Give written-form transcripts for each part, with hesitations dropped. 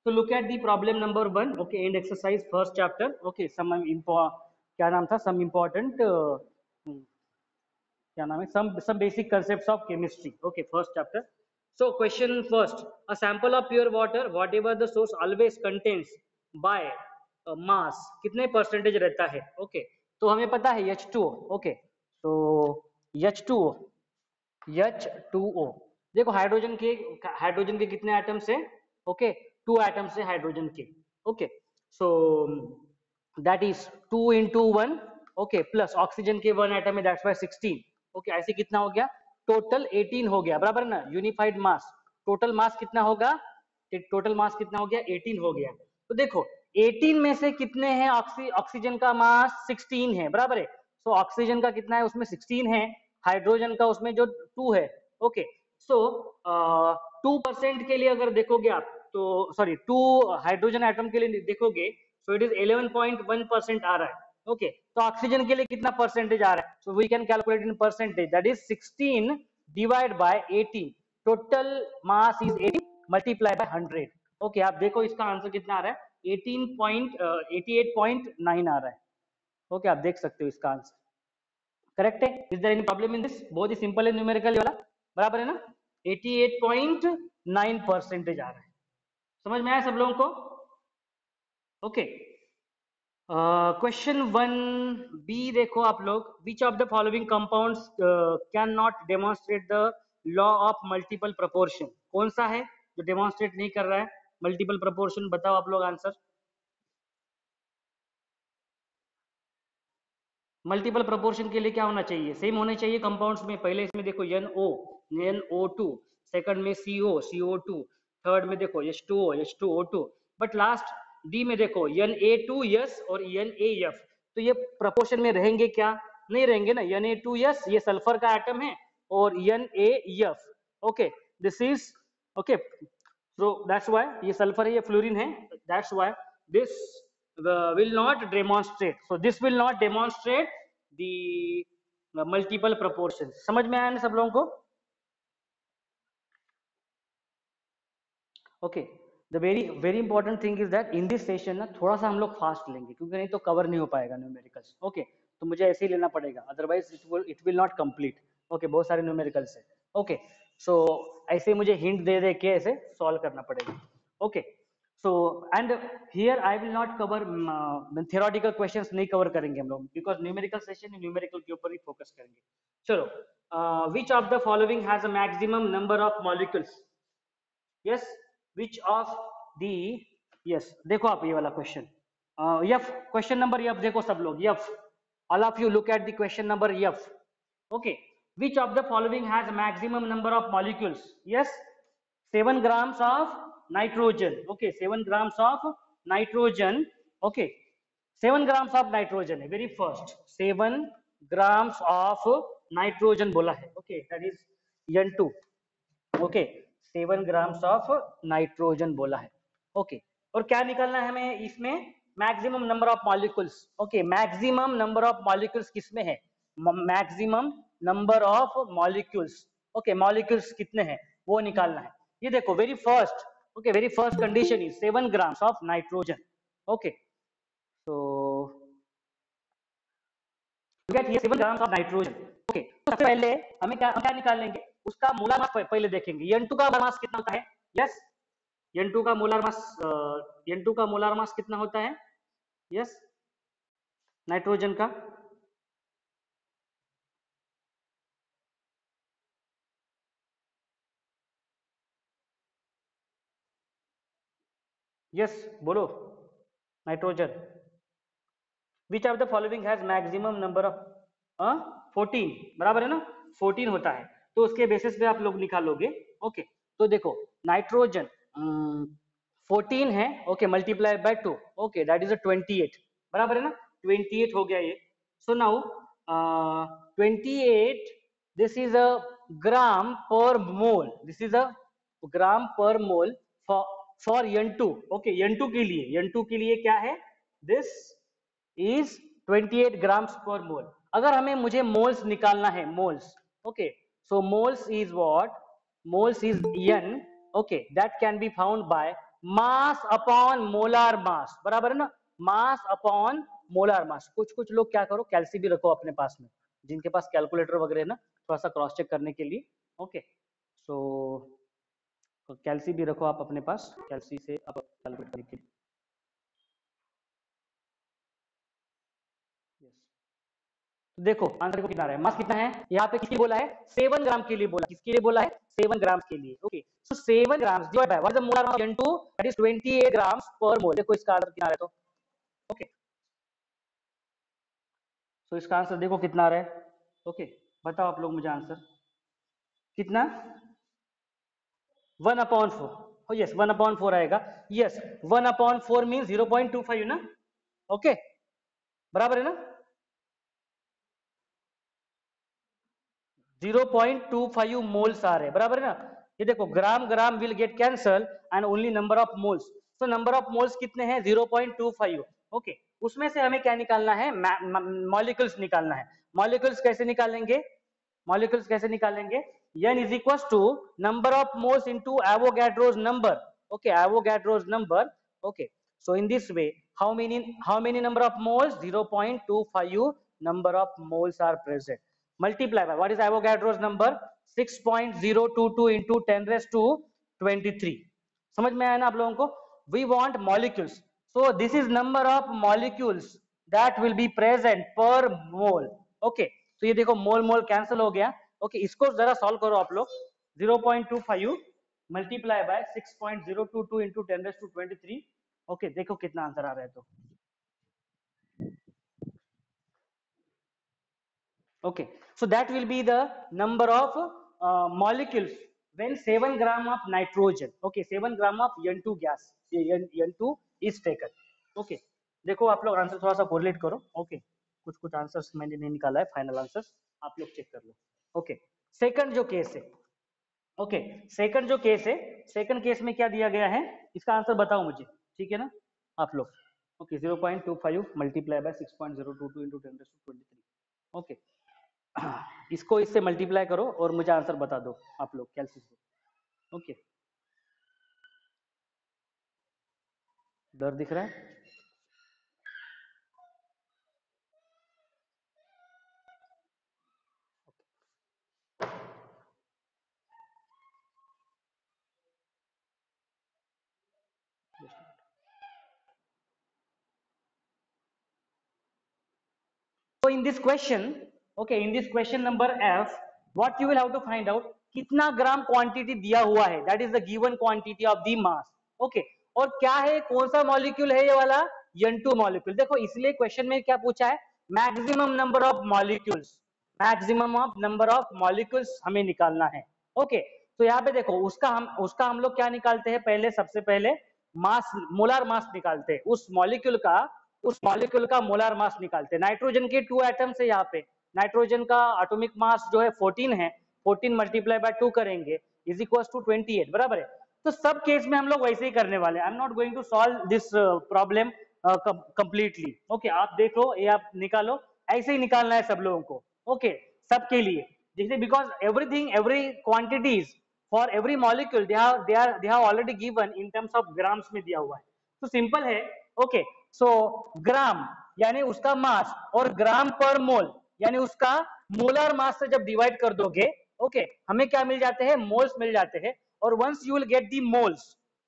So look at the problem number 1, okay, end exercise first chapter, okay, some क्या नाम था, some important क्या नाम है, some basic concepts of chemistry, okay, first chapter. So question first, a sample of pure water whatever the source always contains by mass कितने percentage रहता है, okay, तो हमें पता है H2O, okay, so H2O देखो हाइड्रोजन के कितने एटम्स है, ओके, 2 एटम्स है हाइड्रोजन के, okay, so that is 2 into 1, okay, plus oxygen के 1 एटम है, दैट्स व्हाई 16, ओके, ऐसे कितना हो गया, टोटल 18 हो गया, बराबर ना, यूनिफाइड मास, टोटल मास कितना होगा, टोटल मास कितना हो गया, 18 हो गया। तो देखो 18 में से कितने हैं, ऑक्सीजन का मास 16 है, बराबर है, सो ऑक्सीजन का कितना है, उसमें 16 है, हाइड्रोजन का उसमें जो 2 है, ओके, सो 2% के लिए अगर देखोगे आप, तो सॉरी 2 हाइड्रोजन एटम के लिए देखोगे, सो इट इज 11.1% आ रहा है, ओके, तो ऑक्सीजन के लिए कितना परसेंटेज आ रहा है, so we can calculate in percentage, that is 16 divide by 18, total mass is 18 multiply by 100, okay, आप देखो इसका आंसर कितना आ रहा है, 88.9 आ रहा है, ओके, आप देख सकते हो इसका आंसर करेक्ट है। Is there any problem in this, बहुत ही सिंपल है न्यूमेरिकल वाला, बराबर है ना, 88.9% आ रहा है, समझ में आया सब लोगों को, ओके। क्वेश्चन 1B देखो आप लोग, which of the following compounds can not demonstrate the law of multiple proportion, कौन सा है जो डेमोन्स्ट्रेट नहीं कर रहा है मल्टीपल प्रोपोर्शन, बताओ आप लोग आंसर। मल्टीपल प्रोपोर्शन के लिए क्या होना चाहिए, सेम होने चाहिए कंपाउंड्स में, पहले इसमें देखो NO2, सेकंड में CO2, थर्ड में देखो H2O, बट लास्ट डी में देखो Na2S और NaF, तो ये प्रोपोर्शन में रहेंगे क्या, नहीं रहेंगे ना, Na2S ये सल्फर का एटम है और NaF, okay, this is okay, so that's why ये सल्फर है, ये फ्लोरीन है, that's why this will not demonstrate, so this will not demonstrate the multiple proportions, समझ में आया ना सब लोगों को, okay. The very important thing is that in this session ना थोड़ा सा हम लोग फास्ट लेंगे, क्योंकि नहीं तो कवर नहीं हो पाएगा न्यूमेरिकल्स, ओके, तो मुझे ऐसे ही लेना पड़ेगा, otherwise it will not complete, okay, बहुत सारे न्यूमेरिकल्स है, ओके, सो ऐसे मुझे हिंट दे दे के ऐसे सॉल्व करना पड़ेगा, okay, so and here I will not cover theoretical questions नहीं कवर करेंगे हम लोग, बिकॉज न्यूमेरिकल सेशन न्यूमेरिकल के ऊपर ही फोकस करेंगे। चलो, which of the following has a maximum number of molecules, yes, which of the, yes, देखो आप ये वाला question, F, question number F देखो सब लोग, F, all of you look at the question number F, okay, which of the following has maximum number of molecules, yes, 7 grams of nitrogen, okay, 7 grams of nitrogen, okay, 7 grams of nitrogen है, very first 7 grams of nitrogen बोला है, okay, that is N2, okay, 7 grams of nitrogen बोला है, okay, और क्या निकालना है हमें इसमें, maximum number of molecules, okay, maximum number of molecules किसमें है, maximum number of molecules, okay, molecules कितने हैं वो निकालना है, ये देखो very first, okay, very first condition is 7 grams of nitrogen, okay, तो 7 ग्राम्स ऑफ नाइट्रोजन, ओके, तो सबसे पहले हमें क्या निकालेंगे, उसका मोलार मास पहले देखेंगे, N2 का मास कितना होता है, यस, N2 का मोलार मास, N2 का मोलार मास कितना होता है, यस, नाइट्रोजन का, यस, बोलो, nitrogen, which of the following has maximum number of, 14, बराबर है ना, 14 होता है, तो उसके बेसिस पे आप लोग निकालोगे, ओके, तो देखो नाइट्रोजन 14 है, okay, multiply by 2, okay, that is 28, बराबर है ना, 28 हो गया ये, so now 28, this is a gram per mole, this is a gram per mole for N2, okay, N2 के लिए, N2 के लिए क्या है, दिस इज 28 ग्राम्स पर मोल, अगर हमें मुझे मोल्स निकालना है, moles, okay, so moles is what, moles is N, okay, that can be found by mass upon molar mass, बराबर है ना, मास अपॉन मोलार मास। कुछ कुछ लोग क्या करो, कैल्सी भी रखो अपने पास में, जिनके पास कैलकुलेटर वगैरह है ना, थोड़ा सा क्रॉस चेक करने के लिए। ओके, सो कैल्सी भी रखो आप अपने पास, कैल्सी से आप कैलकुलेट करने के लिए। यस, तो देखो आंसर को कितना आ रहा है, मास कितना है यहाँ पे, किसके बोला है, 7 ग्राम के लिए बोला, किसके लिए बोला है, 7 ग्राम के लिए। Okay, so 7 gram divide by what is the molar mass into that is 28 grams per मोल। देखो इसका आंसर कितना आ रहा है, तो ओके, सो इसका आंसर देखो कितना आ रहा है। ओके, बताओ आप लोग मुझे आंसर कितना, 1/4। हो यस, 1/4 आएगा। यस, 1/4 मीन 0.25 ना। ओके, बराबर है ना, 0.25 मोल्स आ रहे हैं, बराबर है ना। ये देखो gram gram will get cancel and only number of moles, so number of moles कितने हैं, 0.25। ओके, उसमें से हमें क्या निकालना है, मॉलिक्यूल्स निकालना है। मॉलिक्यूल्स कैसे निकालेंगे, मॉलिक्यूल्स कैसे निकालेंगे, n is equals to number of moles into Avogadro's number. Okay, Avogadro's number. Okay, so in this way, how many number of moles, 0.25 number of moles are present, multiply by what is Avogadro's number, 6.022 into 10 raised to 23। समझ में आया ना आप लोगों को, we want molecules, so this is number of molecules that will be present per mole। okay, तो ये देखो मोल मोल कैंसिल हो गया। ओके, इसको जरा सॉल्व करो आप लोग, 0.25 मल्टीप्लाई बाय 6.022 इंटू 10⁻²3। ओके, देखो कितना आंसर आ रहा है। तो okay, so that will be the number of molecules when 7 gram of nitrogen, okay, 7 gram of n2 gas, n2 is taken। okay, देखो आप लोग आंसर थोड़ा सा कोरिलेट करो। ओके, कुछ कुछ आंसर्स मैंने नहीं निकाला है, फाइनल आंसर्स आप लोग चेक कर लो। ओके, सेकंड जो केस है, ओके, सेकंड जो केस है, सेकंड केस में क्या दिया गया है, इसका आंसर बताओ मुझे, ठीक है ना आप लोग। Okay, 0.25 multiply by 6.022 into 10⁻23। Okay, इसको इससे मल्टीप्लाई करो और मुझे आंसर बता दो आप लोग कैलसी से। ओके, डर दिख रहा है, so in this question, okay, in this question number F, what you will have to find out, कितना ग्राम क्वांटिटी दिया हुआ है, that is the given quantity of the mass. Okay, और क्या है, कौन सा मॉलिक्यूल है ये वाला, n2 मॉलिक्यूल। देखो इसलिए क्वेश्चन में क्या पूछा है, maximum number of molecules, maximum of number of molecules हमें निकालना है। ओके, तो यहाँ पे देखो उसका हम लोग क्या निकालते हैं, पहले सबसे पहले मास, मोलार मास निकालते हैं, उस मॉलिक्यूल का मोलार मास निकालते हैं। नाइट्रोजन के 2 एटम्स है यहाँ पे, नाइट्रोजन का एटॉमिक मास जो है 14 है, 14 मल्टीप्लाई बाय 2 करेंगे इज इक्वल्स टू 28, बराबर है। तो सब केस में हम लोग वैसे ही करने वाले हैं। I am not going to solve this problem completely. Okay, आप देखो, ये आप निकालो, ऐसे ही निकालना है सब लोगों को। ओके, सबके लिए, जैसे because everything, every quantities for every molecule they have already given in terms of grams में दिया हुआ है, तो सिंपल है। ओके, सो ग्राम यानी उसका मास और ग्राम पर मोल यानी उसका मोलर मास से जब डिवाइड कर दोगे, ओके, हमें क्या मिल जाते हैं, मोल्स मिल जाते हैं। और once you will get the moles,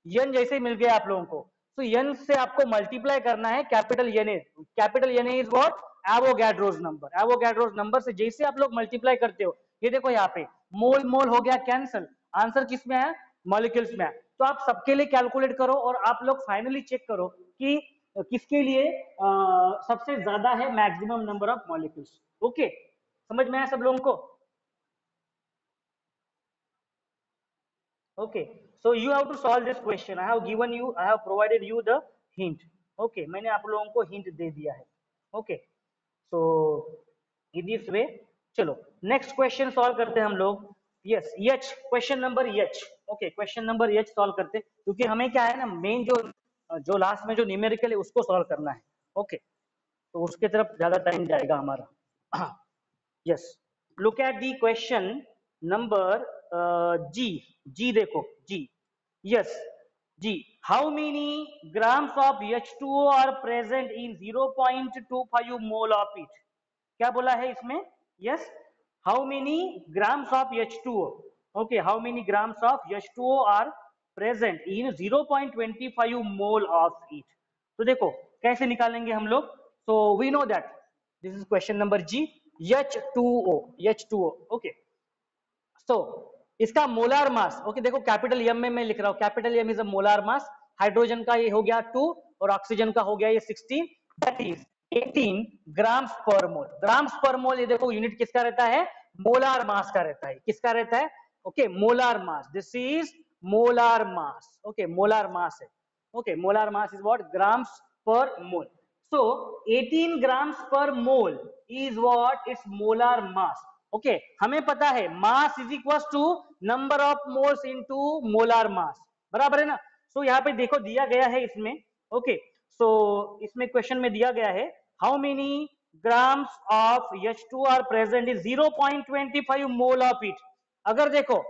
यन जैसे मिल गया आप लोगों को, तो यन से आपको मल्टीप्लाई करना है capital N A. Capital N A is what, Avogadro's number. Avogadro's number से जैसे आप लोग मल्टीप्लाई करते हो, ये देखो यहाँ पे मोल मोल हो गया कैंसल, आंसर किस में है, मॉलिक्यूल्स में है। तो आप सबके लिए कैलकुलेट करो और आप लोग फाइनली चेक करो कि किसके लिए सबसे ज्यादा है maximum number of molecules. Okay, समझ में आया सब लोगों को। Okay, so you have to solve this question, I have provided you the hint. Okay, मैंने आप लोगों को हिंट दे दिया है। ओके, सो इन दिस वे, चलो नेक्स्ट क्वेश्चन सॉल्व करते हैं हम लोग। Yes, H, question number H. Okay, question number H solve करते, क्योंकि हमें क्या है ना, मेन जो जो लास्ट में जो न्यूमेरिकल है उसको सॉल्व करना है। ओके, तो उसके तरफ ज्यादा टाइम जाएगा हमारा। Yes, look at the question number G. G देखो G, yes, G, how many grams of H2O are present in 0.25 mole of it? क्या बोला है इसमें? Yes, how many grams of H2O? Okay, how many grams of H2O are present in 0.25 mole of it? तो देखो कैसे निकालेंगे हम लोग. So we know that this is question number G. H2O, okay. So इसका मोलार मास, ओके देखो capital M में मैं लिख रहा हूं, capital M is a molar mass. Hydrogen का ये हो गया 2 और ऑक्सीजन का हो गया ये 16, that is 18 grams per mole. Grams per mole, ये देखो यूनिट किसका रहता है? मोलार मास का रहता है. किसका रहता है? Okay, molar mass. This is molar mass. Okay, molar mass है. Okay, molar mass is what? Grams per mole. So 18 grams per mole is what? Its molar mass. Okay, हमें पता है mass is equal to number of moles into molar mass, बराबर है ना. सो यहाँ पे देखो दिया गया है इसमें. ओके, सो इसमें क्वेश्चन में दिया गया है how many grams of H2 are present in 0.25 mole of it. अगर देखो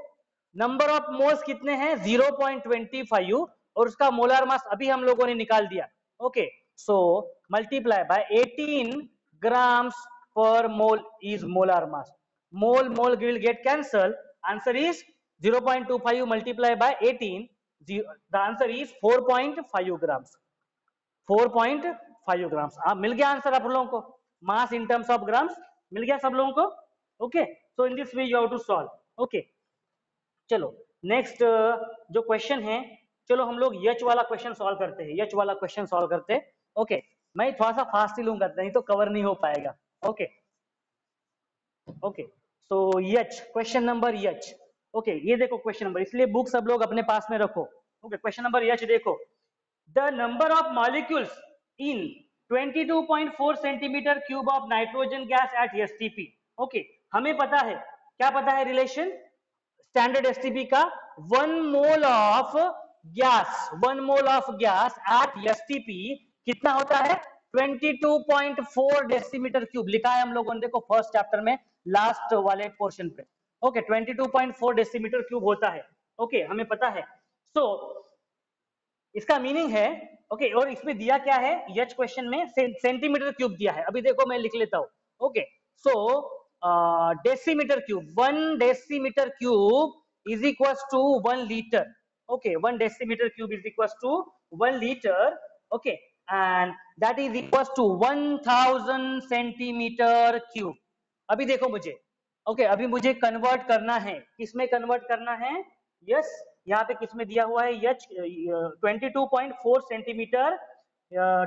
नंबर ऑफ मोल्स कितने हैं? 0.25 और उसका मोलार मास अभी हम लोगों ने निकाल दिया. Okay, so multiply by 18 grams per mole is molar mass. Mole will get cancelled. Answer is 0.25 multiplied by 18. The answer is 4.5 grams. 4.5 grams. मिल गया आंसर आप लोगों को. Mass in terms of grams मिल गया सब लोगों को. Okay, so in this way you have to solve. Okay, चलो नेक्स्ट जो क्वेश्चन है, चलो हम लोग यच वाला क्वेश्चन सॉल्व करते हैं. यच वाला क्वेश्चन सॉल्व करते हैं. ओके, मैं थोड़ा सा फास्ट ही लूंगा नहीं तो कवर नहीं हो पाएगा. ओके ओके, सो यच, क्वेश्चन नंबर यच. ओके, ये देखो क्वेश्चन नंबर, इसलिए बुक सब लोग अपने पास में रखो. ओके, क्वेश्चन नंबर यच देखो. The number of molecules in 22.4 centimetre cube of nitrogen gas at STP. Okay, हमें पता है, क्या पता है रिलेशन स्टैंडर्ड एसटीपी का? 1 mole of gas at STP कितना होता है? 22.4 डेसीमीटर क्यूब लिखा है हम लोगों ने, देखो फर्स्ट चैप्टर में लास्ट वाले पोर्शन पे. ओके, 22.4 डेसीमीटर क्यूब होता है. ओके, हमें पता है. सो इसका मीनिंग है, ओके, और इसमें दिया क्या है यच क्वेश्चन में? सेंटीमीटर क्यूब दिया है. अभी देखो मैं लिख लेता हूं. Okay, so decimetre cube, 1 decimetre cube is equal to 1 litre. Okay, 1 decimetre cube is equal to 1 litre. Okay, and that is equal to 1000 centimetre cube. अभी देखो मुझे, ओके, अभी मुझे कन्वर्ट करना है. किसमें कन्वर्ट करना है? यस, यहाँ पे किसमें दिया हुआ है? यच 22.4 सेंटीमीटर,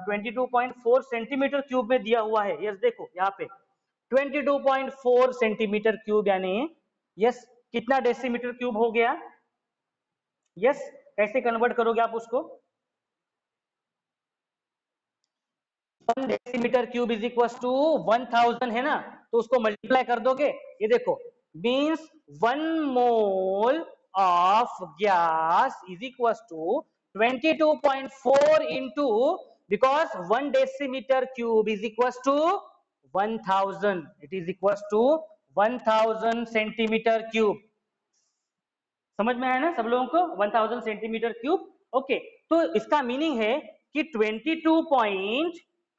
22.4 सेंटीमीटर क्यूब में दिया हुआ है. यस, देखो यहाँ पे 22.4 सेंटीमीटर क्यूब यानी यस कितना डेसीमीटर क्यूब हो गया? यस, कैसे कन्वर्ट करोगे आप उसको? 1 decimetre cube is equal to 1000 है ना, तो उसको मल्टीप्लाई कर दोगे. ये देखो means 1 mole of gas is equal to 22.4 into, because 1 decimetre cube is equal to 1000, it is equal to 1000 centimetre cube. समझ में आया ना सब लोगों को? 1000 सेंटीमीटर क्यूब. ओके, तो इसका मीनिंग है कि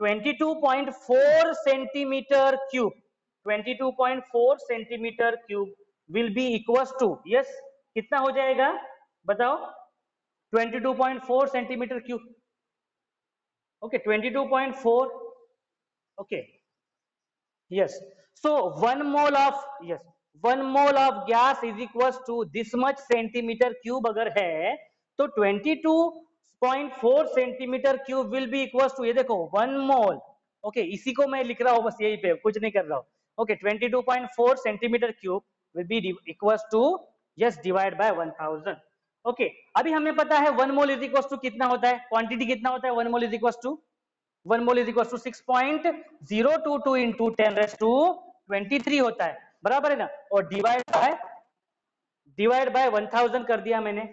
22.4 centimetre cube, 22.4 centimetre cube will be equal to, yes, कितना हो जाएगा बताओ? 22.4 centimetre cube. Okay, 22.4. Okay, yes, so 1 mole of, yes, 1 mole of gas is equal to this much centimetre cube अगर है तो 22.4 centimetre cube will be equal to, ये देखो 1 मोल. Okay, इसी को मैं लिख रहा हूं बस, यही पे कुछ नहीं कर रहा हूं. Okay, 22.4 centimetre cube will be equal to, yes, divide by 1000. Okay, अभी हमें पता है 1 मोल इज इक्वल टू कितना होता है? क्वांटिटी कितना होता है? 1 mole is equal to 1 mole is equal to 6.022 into 10⁻23 होता है, बराबर है ना. और डिवाइड बाय 1000 कर दिया मैंने.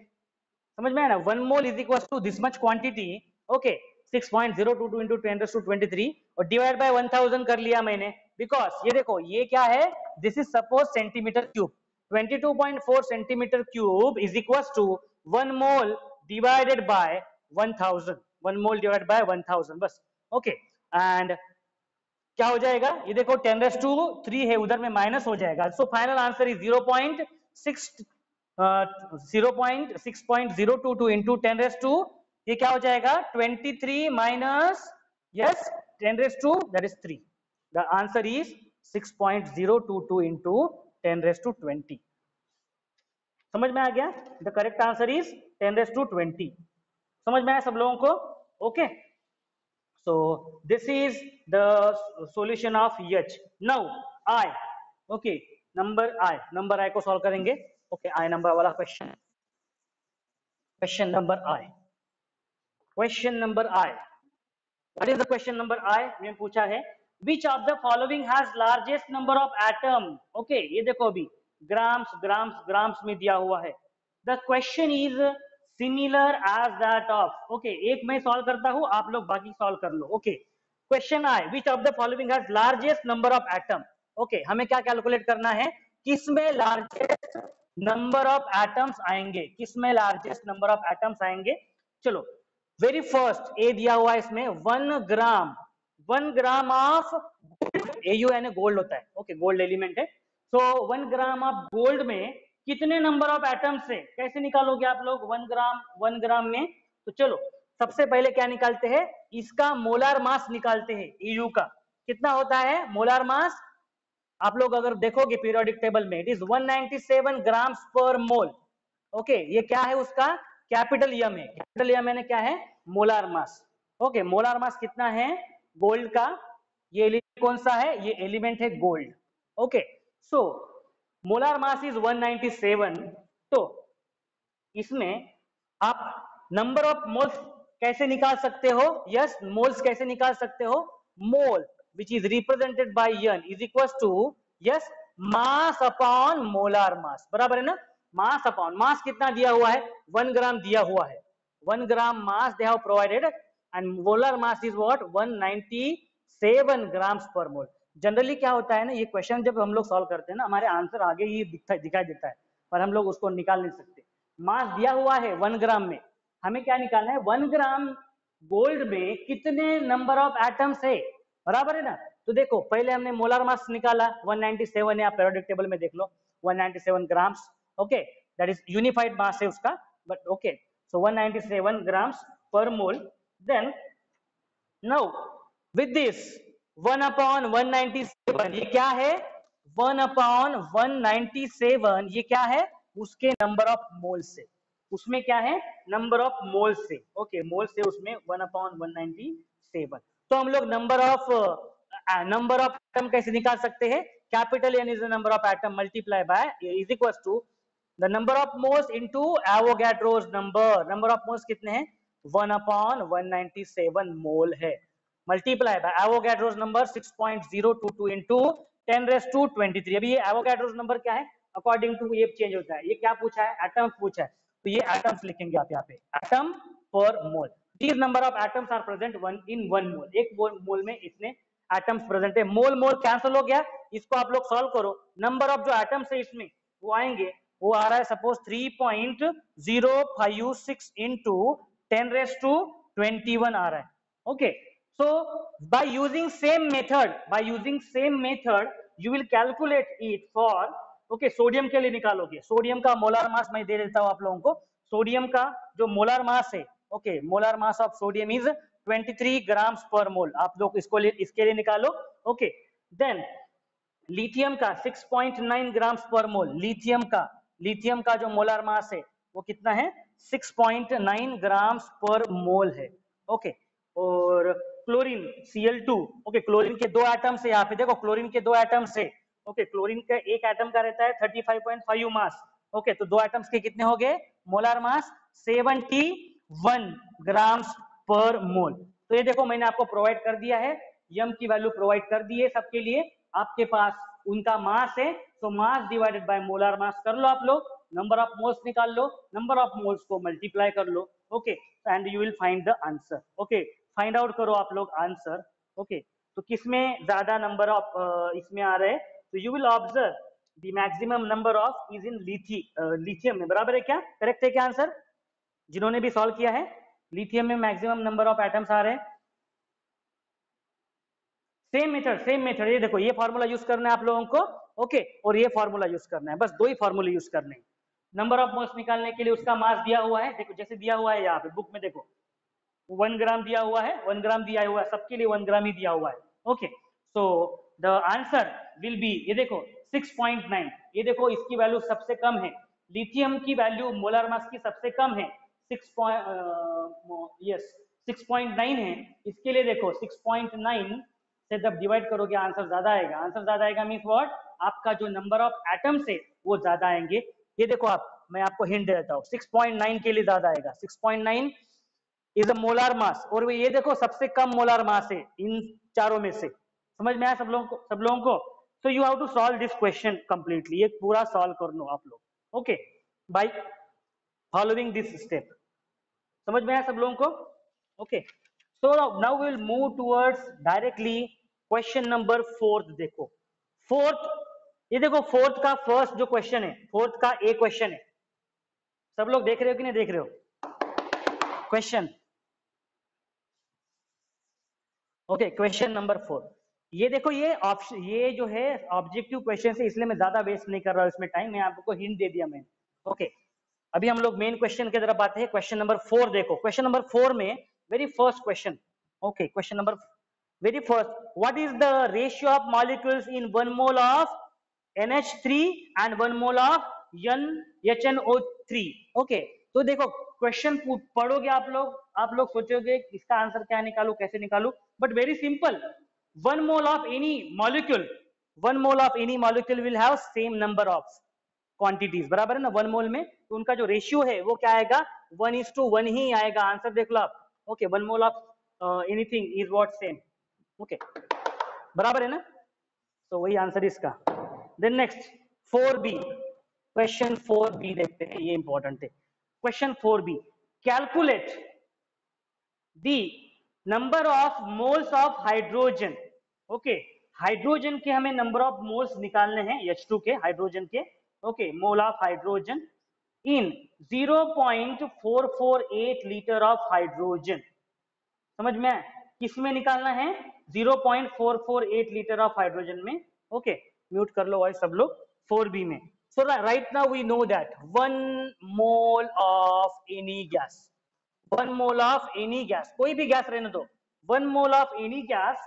समझ में आया ना? 1 mole is equal to this much quantity. Okay, 6.022 into 10⁻23 और डिवाइड बाय 1000 कर लिया मैंने. बिकॉज ये देखो ये क्या है? This is suppose centimetre cube. 22.4 centimetre cube is equal to 1 mole divided by 1000, 1 mole divided by 1000 बस। ओके एंड क्या हो जाएगा, ये देखो 10⁻³ है, उधर में माइनस हो जाएगा। So final answer is 0.6.022 into 10⁻², ये क्या हो जाएगा 23 minus yes 10⁻², that is 3। The answer is 6.022 into 10⁻20। समझ में आ गया? The correct answer is 10⁻20। समझ में आया सब लोगों को? Okay so this is the solution of H. Now I, okay, number I को सॉल्व करेंगे। okay, I नंबर वाला question, question number I, what is the question number I में पूछा है which of the following has largest number of atom। okay, ये देखो अभी grams में दिया हुआ है। the question is similar as that of, okay, एक मैं सॉल्व करता हूं, आप लोग बाकी सॉल्व कर लो। okay, question I, which of the following has largest number of atom। okay, हमें क्या कैलकुलेट करना है, किसमें लार्जेस्ट नंबर ऑफ एटम्स आएंगे, किसमें लार्जेस्ट नंबर ऑफ एटम्स आएंगे। चलो वेरी फर्स्ट ए दिया हुआ है इसमें 1 ग्राम ऑफ एयू यानी गोल्ड होता है। ओके, गोल्ड एलिमेंट है। सो 1 ग्राम ऑफ गोल्ड में कितने नंबर ऑफ एटम्स है, कैसे निकालोगे आप लोग 1 ग्राम में। तो चलो सबसे पहले क्या निकालते हैं, इसका मोलार मास निकालते हैं। एयू का कितना होता है मोलार मास, आप लोग अगर देखोगे पीरियोडिक टेबल में, it is 197 grams per mole. Okay, ये क्या है उसका कैपिटल यम है। कैपिटल यम यानी क्या है molar mass. Okay, molar mass कितना है गोल्ड का, ये एलिमेंट कौन सा है, ये एलिमेंट है gold. Okay, so molar mass is 197। तो इसमें आप नंबर ऑफ मोल्स कैसे निकाल सकते हो, यस मोल्स कैसे निकाल सकते हो, मोल which is represented by n is equals to yes mass upon molar mass, बराबर है ना। मास अपॉन मास कितना दिया हुआ है 1 ग्राम दिया हुआ है, 1 gram mass they have provided and molar mass is what 197 grams per mole. Generally क्या होता है ना, ये क्वेश्चन जब हम लोग सॉल्व करते हैं ना, हमारे आंसर आगे ही दिखाई देता है, पर हम लोग उसको निकाल नहीं सकते। मास दिया हुआ है 1 ग्राम में, हमें क्या निकालना है 1 ग्राम गोल्ड में कितने नंबर ऑफ एटम्स है, बराबर है ना। तो देखो पहले हमने मोलर मास निकाला 197 है, आप पीरियोडिक टेबल में देख लो 197 grams. Okay, that is unified mass है उसका, but okay so 197 grams per mole. Then now with this 1 upon 197 ये क्या है 1 अपॉन 197 ये क्या है उसके नंबर ऑफ मोल से, उसमें क्या है नंबर ऑफ मोल से। ओके, मोल से उसमें 1 अपॉन 197। तो हम लोग नंबर ऑफ एटम कैसे निकाल सकते हैं, capital N is the number of atom multiply by is equal to the number of moles into Avogadro's number. Number of moles कितने हैं 1 अपॉन 197 मोल है, multiply by Avogadro's number 6.022 into 10⁻23। अभी ये Avogadro's number क्या है according to ये change होता है। ये क्या पूछा है एटम्स पूछा है, तो ये एटम्स लिखेंगे आप यहाँ पे एटम पर मोल। These number of atoms are present in 1 mole, एक मोल में इतने एटम्स प्रेजेंट है। मोल मोल कैंसिल हो गया, इसको आप लोग सॉल्व करो। नंबर ऑफ जो एटम्स है इसमें वो आएंगे, वो आ रहा है सपोज 3.056 इंटू 10⁻21 आ रहा है। Okay, so by using same method you will calculate it for, okay, sodium के लिए निकालोगे। सोडियम का मोलार मास मैं दे देता हूं आप लोगों को। सोडियम का जो मोलार मास है, okay, molar mass of sodium is 23 grams per मोल। आप लोग इसके लिए निकालो। ओके, देन लिथियम का 6.9 ग्राम्स पर मोल। लिथियम का जो मोलार मास है वो कितना है 6.9 ग्राम्स पर मोल है। ओके, और क्लोरीन Cl2, ओके, क्लोरीन के दो एटम्स है यहाँ पे, देखो क्लोरीन के दो एटम्स है। ओके, क्लोरीन का एक एटम का रहता है 35.5 मास। ओके, तो दो एटम्स के कितने हो गए मोलार मास 71 ग्राम्स पर मोल। तो ये देखो मैंने आपको प्रोवाइड कर दिया है, यम की वैल्यू प्रोवाइड कर दी है सबके लिए, आपके पास उनका मास है, तो mass divided by molar mass कर लो आप लोग, नंबर ऑफ मोल्स निकाल लो, नंबर ऑफ मोल्स को मल्टीप्लाई कर लो। Okay, and you will find the answer. Okay, find out करो आप लोग आंसर। ओके, तो किसमें ज्यादा नंबर ऑफ इसमें आ रहे हैं, तो you will observe the maximum number of is in lithium में, बराबर है क्या, करेक्ट है क्या आंसर। जिन्होंने भी सॉल्व किया है, लिथियम में मैक्सिमम नंबर ऑफ एटम्स आ रहे हैं। सेम मेथड, ये देखो ये फॉर्मूला यूज करना है आप लोगों को, ओके, और ये फॉर्मूला यूज करना है, बस दो ही फॉर्मूले यूज करने हैं। नंबर ऑफ मोल्स निकालने के लिए उसका मास दिया हुआ है, देखो जैसे दिया हुआ है यहाँ पे बुक में, देखो 1 ग्राम दिया हुआ है, 1 ग्राम दिया हुआ है, सबके लिए 1 ग्राम ही दिया हुआ है, okay. So the answer will B, ये देखो 6.9, ये देखो इसकी वैल्यू सबसे कम है, लिथियम की वैल्यू मोलर मास की सबसे कम है, 6.9 है, इसके लिए देखो 6.9 से जब डिवाइड करोगे आंसर ज्यादा आएगा, आंसर ज्यादा आएगा मीन्स व्हाट, आपका जो नंबर ऑफ एटम्स है वो ज्यादा आएंगे। ये देखो आप, मैं आपको हिंट दे देता हूँ, 6.9 के लिए ज्यादा आएगा, 6.9 इज अ मोलार मास, और ये देखो सबसे कम मोलार मास है इन चारों में से। समझ में आया सब लोगों को? So you have to solve this question completely, ये पूरा सॉल्व कर लो आप लोग, okay, by following this step. समझ में आया सब लोगों को? Okay, so now we will move towards directly question number 4। देखो फोर्थ, ये देखो फोर्थ का फर्स्ट जो क्वेश्चन है, फोर्थ का ए क्वेश्चन है, सब लोग देख रहे हो कि नहीं देख रहे हो क्वेश्चन? ओके, क्वेश्चन नंबर 4, ये देखो ये ऑप्शन, ये जो है ऑब्जेक्टिव क्वेश्चन है, इसलिए मैं ज्यादा वेस्ट नहीं कर रहा हूं इसमें टाइम, मैं आपको हिंट दे दिया मैंने, ओके। अभी हम लोग मेन क्वेश्चन की तरफ आते हैं, क्वेश्चन नंबर 4 देखो, क्वेश्चन नंबर 4 में very first question, okay, question number very first, what is the ratio of molecules in 1 mole of NH3 and 1 mole of HNO3, okay. तो देखो क्वेश्चन पढ़ोगे आप लोग सोचोगे इसका आंसर क्या निकालू, कैसे निकालू, but very simple, 1 mole of any molecule, 1 mole of any molecule will have same number of quantities, बराबर है ना, 1 मोल में, तो उनका जो रेशियो है वो क्या आएगा, 1:1 ही आएगा, आंसर देख लो आप, okay, 1 mole of anything is what same, okay, बराबर है ना, तो वही आंसर इसका। Then next 4B, question 4B देखते हैं, ये इंपॉर्टेंट है, question 4B, calculate the number of moles of hydrogen, okay, hydrogen के हमें नंबर ऑफ मोल्स निकालने हैं, H2 के, हाइड्रोजन के, okay, mole of hydrogen in 0.448 litre of hydrogen, समझ में आया? किसमें निकालना है, 0.448 लीटर ऑफ हाइड्रोजन में, ओके, म्यूट कर लो वॉइस सब लोग, 4B में। So right now we know that 1 mole of any gas, 1 mole of any gas, कोई भी गैस रहने दो, 1 mole of any gas,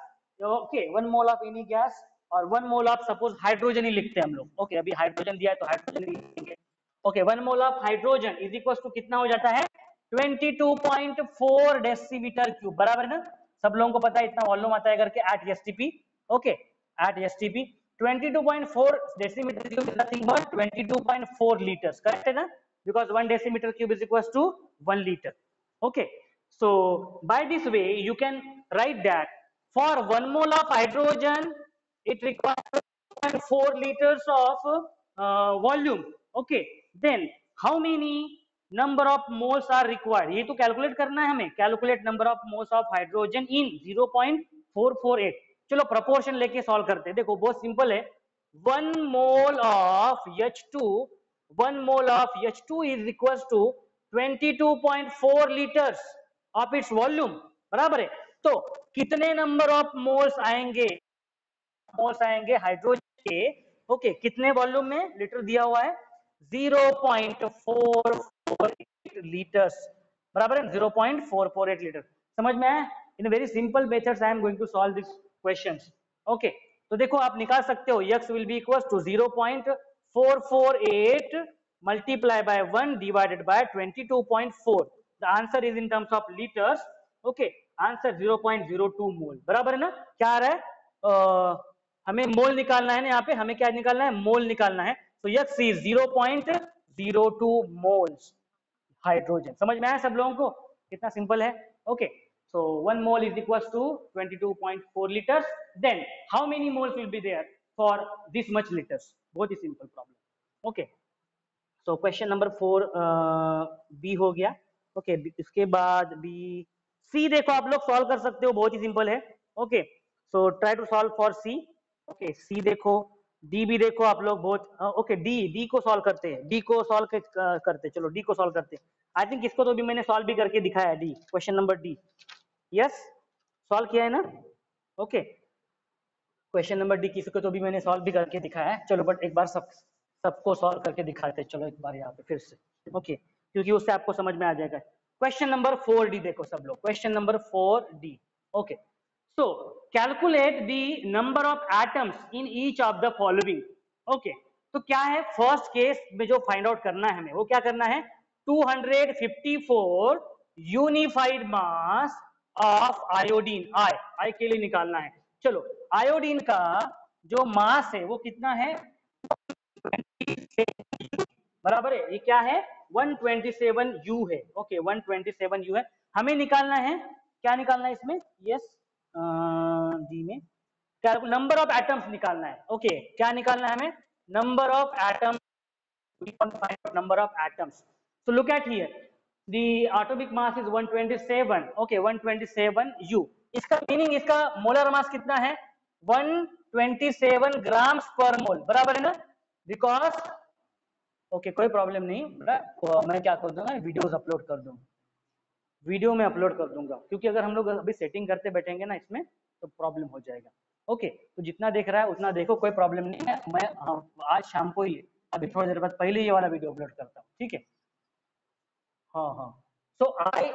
okay, 1 mole of any gas, और 1 मोल ऑफ सपोज हाइड्रोजन ही लिखते हैं हम लोग, ओके, अभी हाइड्रोजन दिया है तो हाइड्रोजन ही लिखेंगे, okay, 1 mole of hydrogen is equal to कितना हो जाता है, 22.4 डेसीमीटर क्यूब, बराबर है ना, सब लोगों को पता है इतना वॉल्यूम आता है करके at STP, okay, at STP 22.4 decimetre cube is nothing but 22.4 litres, correct है ना, because 1 decimetre cube is equal to 1 litre, okay. So by this way you can write that for 1 mole of hydrogen it requires 4 liters of volume, okay. Then how many number of moles are required, ये तो calculate करना है हमें, calculate number of moles of hydrogen in 0.448, चलो proportion लेके solve करते हैं, देखो बहुत सिंपल है, 1 mole of H2, 1 mole of H2 is equal to 22.4 litres of its volume, बराबर है, तो कितने नंबर ऑफ मोल्स आएंगे, हाइड्रोजन के, ओके, कितने वॉल्यूम में, लीटर दिया हुआ है 0.448 लीटर्स, बराबर है 0.448 लीटर, समझ में आया? In very simple methods I am going to solve this questions, okay. तो देखो आप निकाल सकते हो, x will be equal to 0.448 multiply by 1 divided by 22.4, the answer is in terms of liters, okay, answer 0.02 mole, बराबर है ना, क्या आ रहा है, हमें मोल निकालना है ना, यहाँ पे हमें क्या निकालना है, मोल निकालना है, तो x is 0.02 moles हाइड्रोजन, समझ में आया सब लोगों को, कितना सिंपल है, okay. So 1 mole is equals to 22.4 liters. Then how many moles will be there for this much liters? बहुत ही simple problem. Okay. So question number 4 B हो गया. Okay. इसके बाद B, C देखो आप लोग solve कर सकते हो, बहुत ही simple है. Okay. So try to solve for C. Okay. C देखो डी भी देखो आप लोग बहुत ओके, डी को सॉल्व करते हैं, डी को सॉल्व करते, चलो डी को सॉल्व करते हैं। आई थिंक इसको तो भी मैंने सॉल्व भी करके दिखाया है, D question number D, yes solve किया है ना, ओके क्वेश्चन नंबर डी किसी को तो भी मैंने सॉल्व भी करके दिखाया है। चलो बट एक बार सबको सॉल्व करके दिखाते हैं, चलो एक बार यहाँ पे फिर से, ओके क्योंकि उससे आपको समझ में आ जाएगा। क्वेश्चन नंबर 4D देखो सब लोग, question number 4D, okay so calculate the number of atoms in each of the following, okay तो क्या है फर्स्ट केस में जो फाइंड आउट करना है हमें, वो क्या करना है, 254 यूनिफाइड मास ऑफ आयोडीन, आई के लिए निकालना है। चलो आयोडीन का जो मास है वो कितना है, बराबर है, ये क्या है 127 U है, ओके 127 U है। हमें निकालना है, क्या निकालना है इसमें, यस डी में नंबर ऑफ एटम्स निकालना है, ओके क्या निकालना है हमें, number of atoms, number of atoms. So look at here, the atomic mass is 127, okay 127 U। इसका मीनिंग, इसका मोलर मास कितना है, 127 ग्राम्स पर मोल, बराबर है ना, बिकॉज ओके कोई प्रॉब्लम नहीं, मैं क्या कर दूंगा, वीडियोस अपलोड कर दूंगा, वीडियो में अपलोड कर दूंगा, क्योंकि अगर हम लोग अभी सेटिंग करते बैठेंगे ना इसमें तो प्रॉब्लम हो जाएगा। ओके तो जितना देख रहा है उतना देखो, कोई प्रॉब्लम नहीं है, मैं आज शाम को ही, अभी थोड़ी देर बाद पहले ये वाला वीडियो अपलोड करता हूँ, ठीक है। हाँ हाँ सो आई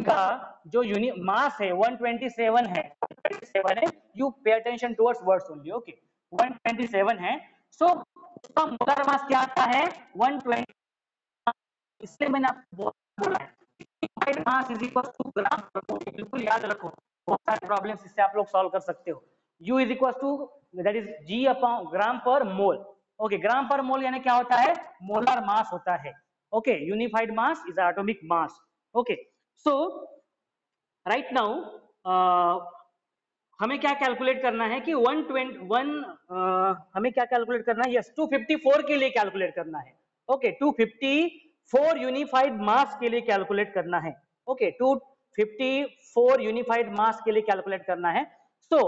का जो यूनिट मास है 127 है, 127 है, you pay attention towards words only, okay 127 है। सो उसका मोलर मास क्या आता है 120, इसलिए मैंने आपको बोला है mass is equal to gram per मोल, बिल्कुल याद रखो, बहुत सारे प्रॉब्लम्स इससे आप लोग सॉल्व कर सकते हो। U is equal to that is G upon gram per mole, okay gram per मोल यानी क्या होता है, मोलर मास होता है, okay unified mass is atomic mass, okay so right now हमें क्या कैलकुलेट करना है कि 121 हमें क्या कैलकुलेट करना है, यस 254 के लिए कैलकुलेट करना है, ओके 254 यूनिफाइड मास के लिए कैलकुलेट करना है, ओके 254 यूनिफाइड मास के लिए कैलकुलेट करना है। सो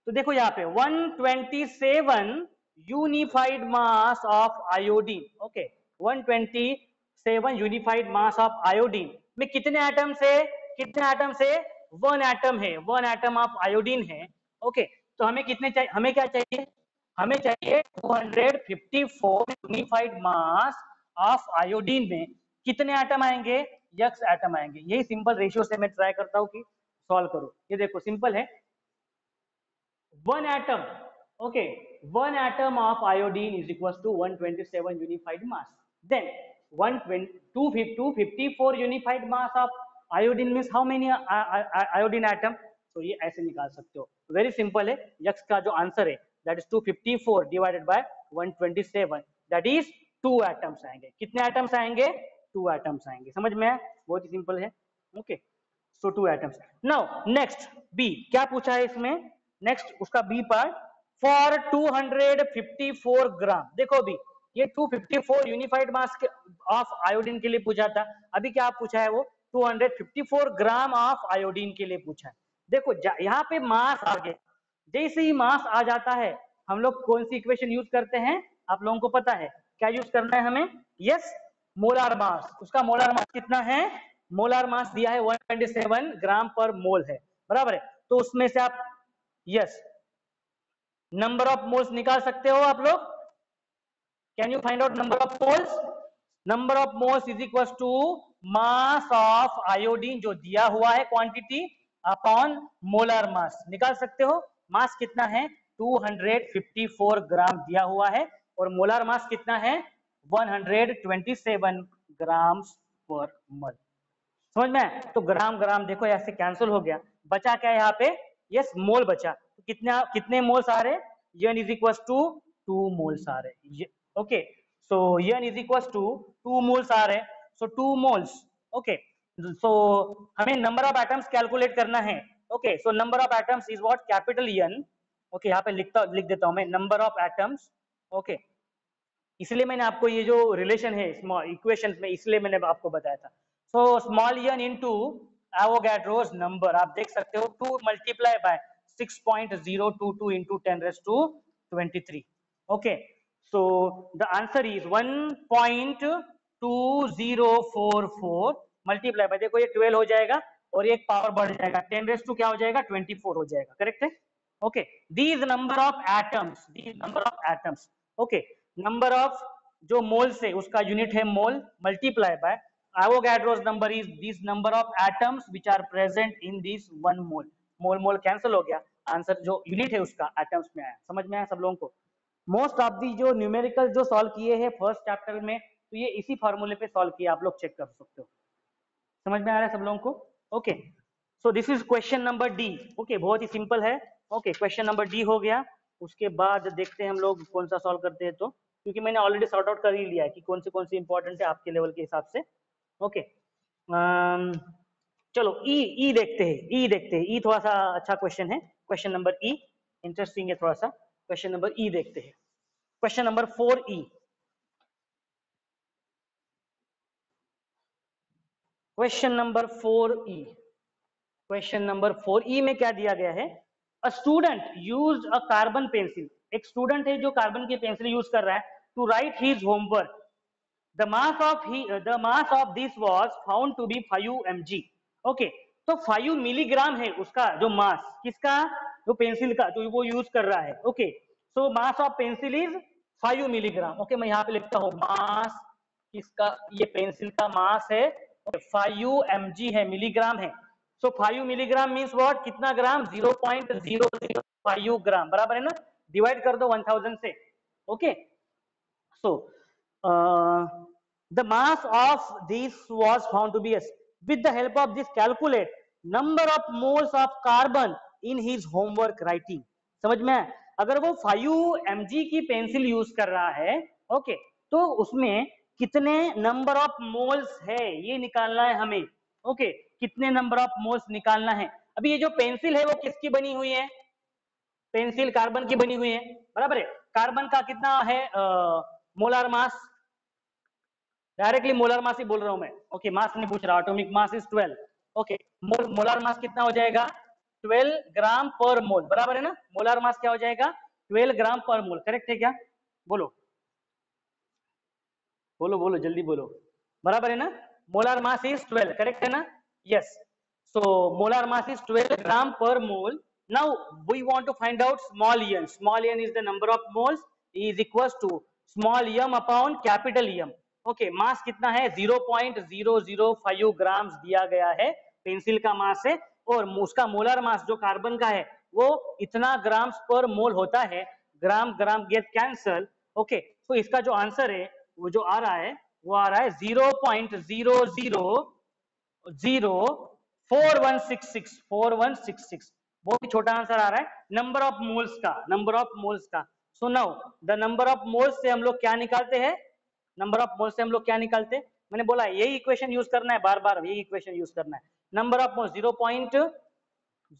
तो देखो यहाँ पे 127 unified mass of iodine, okay 127 unified mass of iodine में कितने एटम से, कितने एटम से, 1 एटम है, 1 एटम ऑफ आयोडीन है, ओके तो हमें कितने चाहिए, हमें क्या चाहिए, हमें चाहिए 254 यूनिफाइड मास ऑफ आयोडीन में कितने एटम आएंगे, यक्स एटम आएंगे। यही सिंपल रेशियो से मैं ट्राई करता हूं कि सॉल्व करूं। ये देखो सिंपल है, 1 atom, okay 1 atom of iodine is equals to 127 unified mass, then 254 unified mass of iodine means how many iodine atom, तो ये ऐसे निकाल सकते हो, वेरी सिंपल है। यक्स का जो आंसर है that is 254 divided by 127, that is 2 atoms आएंगे। कितने एटम्स आएंगे, 2 एटम्स आएंगे, समझ में आया, बहुत ही सिंपल है, okay so 2 atoms. Now next B क्या पूछा है इसमें, नेक्स्ट उसका बी पार्ट, फॉर 254 ग्राम, देखो अभी ये 254 यूनिफाइड मास ऑफ आयोडीन के लिए पूछा था, अभी क्या पूछा है वो 254 ग्राम ऑफ आयोडीन के लिए पूछा है। देखो यहाँ पे मास आ गया, जैसे ही मास आ जाता है हम लोग कौन सी इक्वेशन यूज करते हैं, आप लोगों को पता है क्या यूज करना है हमें, यस मोलार मास। उसका मोलार मास कितना है, मोलार मास दिया है 127 ग्राम पर मोल है, बराबर है, तो उसमें से आप यस नंबर ऑफ मोल्स निकाल सकते हो आप लोग, can you find out number of moles, number of moles is equal to mass of iodine जो दिया हुआ है क्वांटिटी अपॉन मोलर मास, निकाल सकते हो। मास कितना है 254 ग्राम दिया हुआ है और मोलर मास कितना है 127 ग्राम पर मोल, समझ में, तो ग्राम ग्राम देखो ऐसे कैंसिल हो गया, बचा क्या यहाँ पे, यस मोल बचा, तो कितना कितने मोल्स आ रहे, n is equal to 2 moles आ रहे, okay so n is equal to 2 moles आ रहे, सो 2 मोल्स, ओके सो हमें नंबर ऑफ एटम्स कैलकुलेट करना है, okay so number of atoms is what capital N, okay यहाँ पे लिख देता हूं मैं नंबर ऑफ एटम्स, ओके इसलिए मैंने आपको ये जो रिलेशन है स्मॉल इक्वेशंस में इसलिए मैंने आपको बताया था। So small n into Avogadro's number, आप देख सकते हो 2 multiply by 6.022 into 10 raised to 23. Okay, so the answer is 1.2044 multiply by, देखो ये 12 हो जाएगा और एक पावर बढ़ जाएगा, 10 रेस टू क्या हो जाएगा 24 हो जाएगा, करेक्ट है. Okay, these number of atoms, okay, number of जो मोल्स है उसका यूनिट है mole, multiply by Avogadro's number is this number of atoms which are present in this 1 mole. Mole mole cancel हो गया, आंसर जो unit है उसका atoms में आया. समझ में आया सब लोगों को. मोस्ट ऑफ दी जो न्यूमेरिकल जो सॉल्व किए हैं फर्स्ट चैप्टर में, तो ये इसी फॉर्मूले पे सॉल्व किया, आप लोग चेक कर सकते हो. समझ में आ रहा है सब लोगों को. Okay, so this is question number D. Okay, बहुत ही सिंपल है. ओके, क्वेश्चन नंबर डी हो गया. उसके बाद देखते हैं हम लोग कौन सा सॉल्व करते हैं, तो क्योंकि मैंने ऑलरेडी सॉर्ट आउट कर ही लिया है कि कौन सी इंपॉर्टेंट है आपके लेवल के हिसाब से. ओके, चलो ई देखते हैं. ई थोड़ा सा अच्छा क्वेश्चन है. क्वेश्चन नंबर ई इंटरेस्टिंग है थोड़ा सा. क्वेश्चन नंबर ई देखते हैं. Question number 4E. Question number 4E. Question number 4E में क्या दिया गया है? A student used a carbon pencil. एक स्टूडेंट है जो कार्बन की पेंसिल यूज कर रहा है to write his homework. The mass of this was found to be 5 mg. Okay, तो 5 मिलीग्राम है उसका जो मास, किसका, जो पेंसिल का, तो वो यूज कर रहा है. Okay, so mass of pencil is 5 milligram. Okay, मैं यहाँ पे लिखता हूँ मास किसका, ये पेंसिल का मास है 5 mg है, मिलीग्राम है. सो 5 मिलीग्राम मीन्स व्हाट, कितना ग्राम, 0.005 ग्राम, बराबर है ना. डिवाइड कर दो 1000 से. Okay, so the mass of this was found to be S. With the help of this, calculate number of moles of carbon in his homework writing. समझ में, अगर वो 5 mg की पेंसिल यूज कर रहा है, ओके, तो उसमें कितने नंबर ऑफ मोल्स है ये निकालना है हमें. ओके, कितने नंबर ऑफ मोल्स निकालना है. अभी ये जो पेंसिल है वो किसकी बनी हुई है, पेंसिल कार्बन की बनी हुई है, बराबर है. कार्बन का कितना है molar mass, directly molar mass ही बोल रहा हूं मैं. ओके, मास नहीं पूछ रहा, atomic mass is 12. Okay, molar mass कितना हो जाएगा, 12 ग्राम पर मोल, बराबर है ना. मोलार मास क्या हो जाएगा, 12 ग्राम पर मोल, करेक्ट है क्या, बोलो बोलो बोलो जल्दी बोलो, बराबर है ना. मोलार मास इज 12, करेक्ट है ना. Yes, so molar mass is 12 gram per mole. Now we want to find out small n. Small n is the number of moles is equals to small m upon capital M. Okay, mass कितना है, 0.005 ग्राम दिया गया है, pencil का मास है, और उसका molar mass जो कार्बन का है वो इतना ग्राम्स पर मोल होता है. ग्राम ग्राम गेट कैंसल. ओके, तो इसका जो आंसर है वो जो आ रहा है वो आ रहा है 0.000416 बहुत ही छोटा आंसर आ रहा है नंबर ऑफ मोल्स का. So now the number of moles से हम लोग क्या निकालते हैं, मैंने बोला यही इक्वेशन यूज करना है, बार बार यही इक्वेशन यूज करना है. Number of moles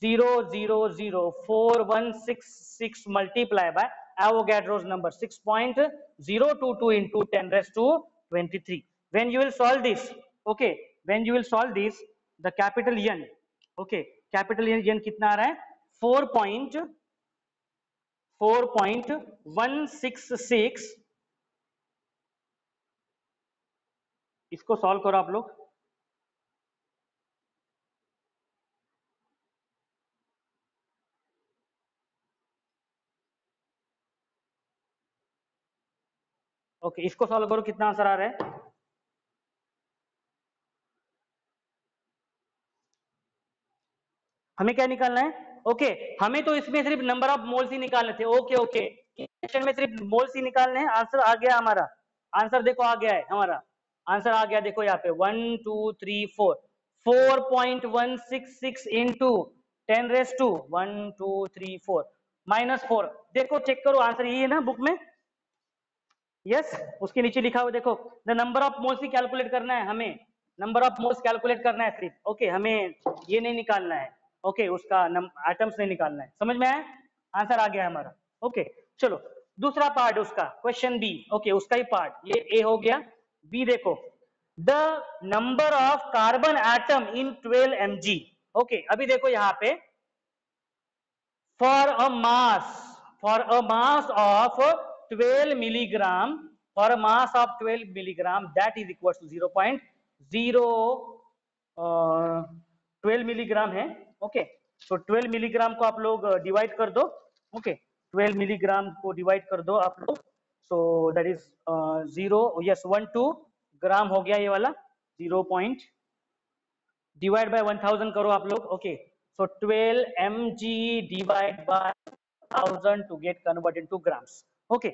0.000416 multiply by Avogadro's number 6.022 into 10 raised to 23. When you will solve this, okay, the capital N, okay, capital N कितना आ रहा है, 4.166. इसको सॉल्व करो आप लोग. ओके, इसको सॉल्व करो, कितना आंसर आ रहा है, हमें क्या निकालना है. ओके, हमें तो इसमें सिर्फ नंबर ऑफ मोल्स ही निकालने थे. ओके ओके, क्वेश्चन में सिर्फ मोल्स ही निकालने हैं. आंसर आ गया हमारा, आंसर देखो आ गया है हमारा, आंसर आ गया, देखो यहाँ पे 1 2 3 4 4.166 इंटू 10 रेस टू 1 2 3 4 -4. देखो चेक करो, आंसर यही है ना बुक में. यस, उसके नीचे लिखा हुआ देखो, the number of moles he calculate करना है हमें, नंबर ऑफ मोल्स कैलकुलेट करना है सिर्फ. ओके, हमें ये नहीं निकालना है. ओके, उसका एटम्स नहीं निकालना है. समझ में आया, आंसर आ गया हमारा. ओके, चलो दूसरा पार्ट उसका, क्वेश्चन बी. ओके, उसका ही पार्ट, ये ए हो गया. बी देखो, the number of carbon atom in 12 mg. Okay, अभी देखो यहाँ पे for a mass of 12 milligram, for a mass of 12 milligram, that is equal to 12 milligram है. ओके, तो 12 मिलीग्राम को आप लोग डिवाइड कर दो. ओके, 12 मिलीग्राम को डिवाइड कर दो आप लोग. सो दैट इज 12 ग्राम हो गया ये वाला. 0. डिवाइड बाय 1000 करो आप लोग. Okay, so 12 mg divide by 1000 to get convert into grams. Okay,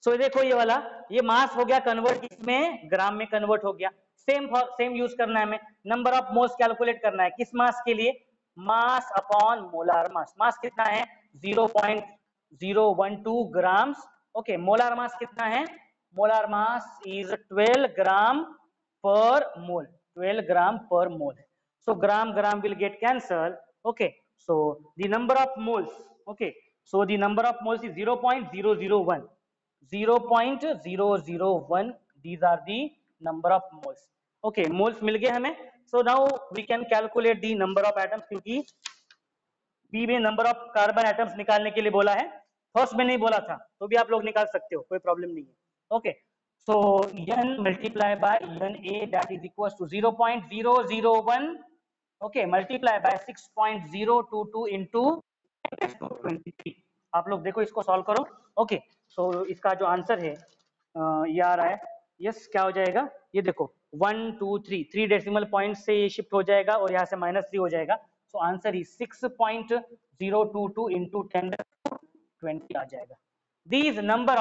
so देखो ये वाला, ये मास हो गया कन्वर्ट इसमें, ग्राम में कन्वर्ट हो गया. सेम यूज करना है हमें. नंबर ऑफ मोल्स कैलकुलेट करना है किस मास के लिए? मास अपॉन मोलार मास. मास कितना है? 0.012 ग्राम्स. ओके, मोलार मास कितना है? Molar mass is 12 gram per mole. 12 gram per mole. So gram will get cancelled. Okay, so the number of moles. Okay, so the number of moles is 0.001. 0.001. These are the number of moles. Okay, moles मिल गए हमें. So now we can calculate the number of atoms, क्योंकि B में number of carbon atoms निकालने के लिए बोला है. First में नहीं बोला था, तो भी आप लोग निकाल सकते हो, कोई प्रॉब्लम नहीं है. Okay, so n multiply by Na, that is equals to 0.001. okay, multiply by 6.022 into 10⁻23. आप लोग देखो इसको सॉल्व करो. ओके, सो इसका जो आंसर है ये आ रहा है. यस, क्या हो जाएगा ये देखो, 1 2 3 डेसिमल पॉइंट से ये शिफ्ट हो जाएगा और यहाँ से -3 हो जाएगा. सो आंसर इज 6.022 into 10⁻20 आ जाएगा. These number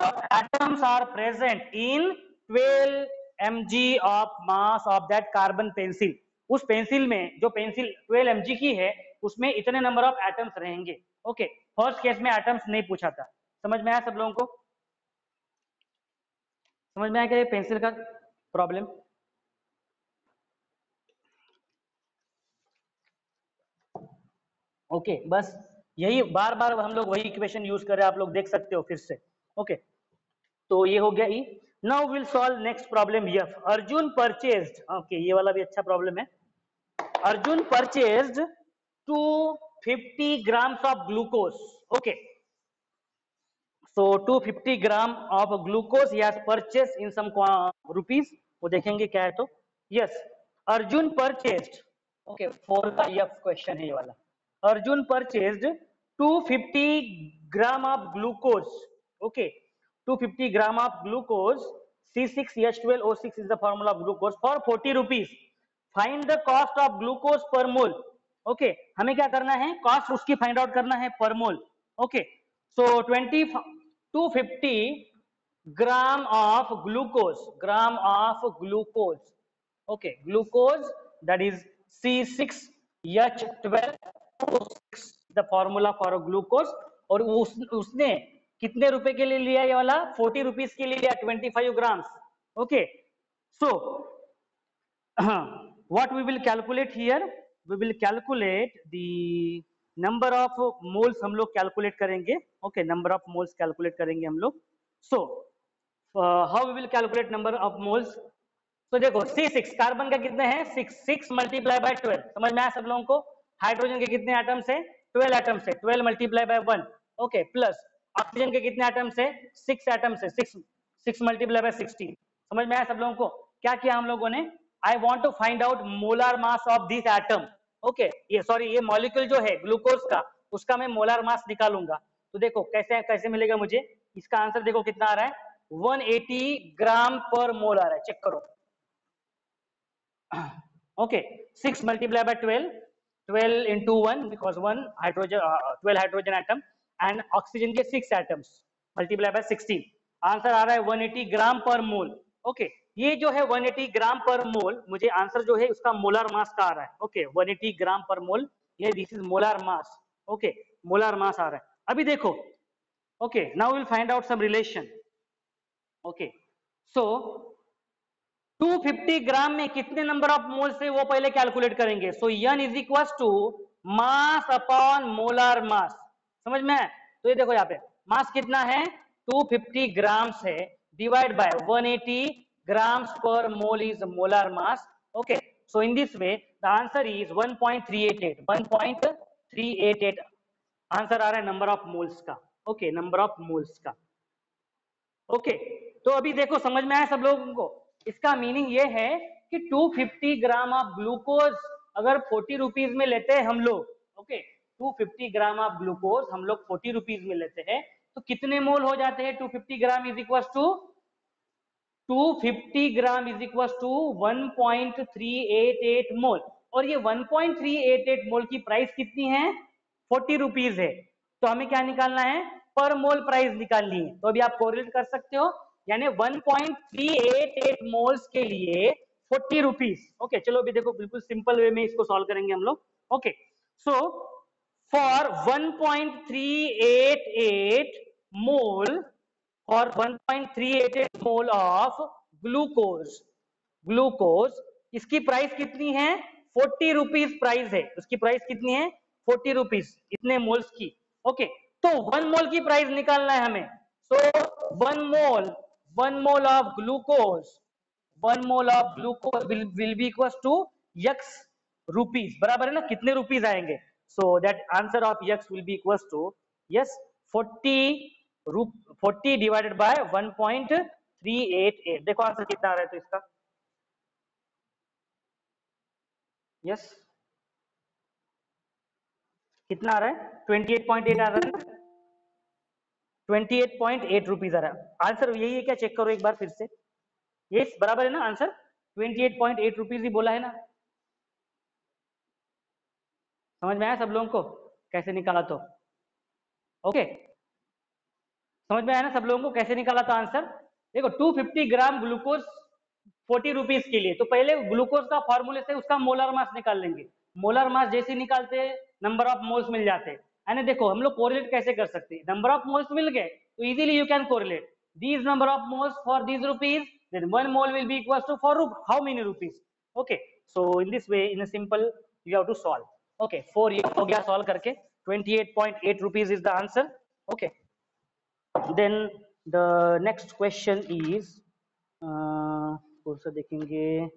of atoms are present in 12 mg of mass of that carbon pencil. उस पेंसिल में, जो पेंसिल 12 mg की है, उसमें इतने नंबर ऑफ एटम्स रहेंगे. ओके, फर्स्ट केस में एटम्स नहीं पूछा था. समझ में आया सब लोगों को? समझ में आया क्या ये पेंसिल का प्रॉब्लम? ओके, बस यही बार बार हम लोग वही इक्वेशन यूज कर रहे हैं, आप लोग देख सकते हो फिर से. ओके, तो ये हो गया E. Now will solve next problem F. Arjun purchased. Okay, ये वाला भी अच्छा प्रॉब्लम है. Arjun purchased 250 grams of glucose. Okay, so 250 gram of glucose he has purchased in some rupees. वो देखेंगे क्या है. तो yes, अर्जुन परचेज्ड. ओके, 4 का एफ क्वेश्चन है ये वाला. Arjun purchased 250 gram of glucose. Okay, 250 gram of glucose. C6H12O6 is the formula of glucose for 40 rupees. Find the cost of glucose पर मोल. ओके, हमें क्या करना है? कॉस्ट उसकी फाइंड आउट करना है पर mole. Okay, so 250 gram of glucose. Okay, glucose that is C6H12O6 the formula for glucose. और उसने कितने रुपए के लिए लिया ये वाला? 40 रुपीज के लिए लिया, 25 grams. Okay, so what we will calculate here? We will calculate the number of moles. हम लोग calculate करेंगे. Okay, number of moles calculate करेंगे हम लोग. So how we will calculate number of moles? तो देखो C6 कार्बन का कितने हैं? 6 मल्टीप्लाई बाय 12. समझ में आया सब लोगों को? हाइड्रोजन के कितने एटम्स है? 12 एटम्स है. 12 multiply by 1. Okay, plus oxygen के कितने एटम्स है? 6 एटम्स है. 6 मल्टीप्लाई बाय 16. समझ में आया सब लोगों को? क्या किया हम लोगों ने? I want to find out molar mass of this atom. Okay, ये सॉरी, ये मॉलिक्यूल जो है ग्लूकोज का, उसका मैं मोलार मास निकालूंगा. तो देखो कैसे मिलेगा मुझे. इसका आंसर देखो कितना आ रहा है? 180 ग्राम पर मोल आ रहा है. चेक करो. Okay, 6 multiply by 12 into 1 because 1 hydrogen, 12 hydrogen atom and oxygen के 6 एटम्स मल्टीप्लाई बाय 16. आंसर आ रहा है 180 ग्राम पर मोल. ओके, ये जो है 180 ग्राम पर मोल, मुझे आंसर जो है उसका मोलार मास का आ रहा है. ओके, 180 ग्राम पर मोल, ये this is molar mass. Okay, molar mass आ रहा है. अभी देखो. Okay, now will find out some relation. Okay, so 250 gram में कितने नंबर ऑफ मोल से वो पहले कैलकुलेट करेंगे. So n is equal to mass upon molar mass. समझ में है? तो ये देखो यहाँ पे मास कितना है? 250 ग्राम्स है, divide by 180 grams per mole is molar mass. Okay, so in this way the answer is 1.388. 1.388. 388 answer आ रहा है नंबर ऑफ मोल्स का। ओके, नंबर ऑफ मोल्स का। ओके, तो अभी देखो समझ में आया सब लोगों को? इसका मीनिंग ये है कि 250 ग्राम ऑफ ग्लूकोज अगर 40 रुपीज में लेते हैं हम लोग, ओके, 250 ग्राम ऑफ ग्लूकोज हम लोग 40 रुपीज में लेते हैं, तो कितने मोल हो जाते हैं? 250 gram is equal to 250 gram is equal to 1.388 mole. और ये 1.388 मोल की प्राइस कितनी है? 40 रुपीज है। तो हमें क्या निकालना है? पर मोल प्राइस निकालनी है। तो अभी आप कोरिलेट कर सकते हो, यानी 1.388 मोल्स के लिए 40 रुपीज। ओके, चलो अभी देखो बिल्कुल सिंपल वे में इसको सॉल्व करेंगे हम लोग। ओके, सो फॉर 1.388 मोल और 1.388 मोल ऑफ ग्लूकोज इसकी प्राइस कितनी है? 40 रुपीज प्राइस है। उसकी प्राइस कितनी है? 40 रुपीज, इतने मोल्स की। ओके, तो 1 मोल की प्राइस निकालना है हमें। So 1 mole of glucose 1 mole of glucose will be equal to x rupees, बराबर है ना? कितने रुपीज आएंगे? So that answer of x will be equal to yes 40 divided by 1.388। देखो आंसर कितना आ रहा है तो इसका, यस कितना आ रहा है? 28.8 आ रहा है, 28.8 रुपीज आ रहा है। आंसर यही है क्या? चेक करो एक बार फिर से। यस, बराबर है ना? आंसर 28.8 रुपीज ही बोला है ना? समझ में आया सब लोगों को कैसे निकाला? तो ओके, समझ में आया ना सब लोगों को कैसे निकाला था आंसर? देखो 250 ग्राम ग्लूकोज 40 रुपीज के लिए, तो पहले ग्लूकोज का फॉर्मूले से उसका मोलर मास निकाल लेंगे। मोलर मास जैसे निकालते हैं नंबर ऑफ मोल्स मिल जाते हैं ना। देखो हम लोग कोरिलेट कैसे कर सकते हैं? नंबर ऑफ मोल्स मिल गए तो easily you can correlate these number of moles for these rupees, then 1 mole will be equal to for how many rupees. Okay, so in this way in a simple you have to solve. Okay, 4 ये हो गया solve करके। 28.8 rupees is the answer. Okay, then the next question is कौन सा देखेंगे?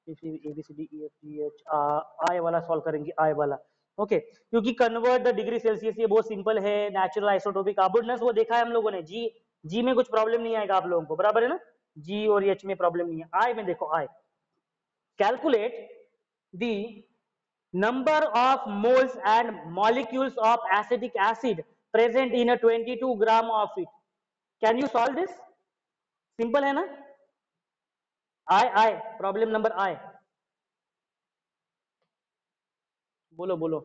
ABCDEFGH आई वाला solve करेंगे, आई वाला। ओके, क्योंकि कन्वर्ट द डिग्री सेल्सियस ये बहुत सिंपल है। नेचुरल आइसोटोपिक अबंडेंस वो देखा है हम लोगों ने। जी में कुछ प्रॉब्लम नहीं आएगा आप लोगों को, बराबर है ना? जी और एच में प्रॉब्लम नहीं है। आई में देखो, I calculate the number of moles and molecules of acetic acid present in a 22 gram of it. Can you solve this? Simple है ना? I प्रॉब्लम नंबर I, बोलो बोलो।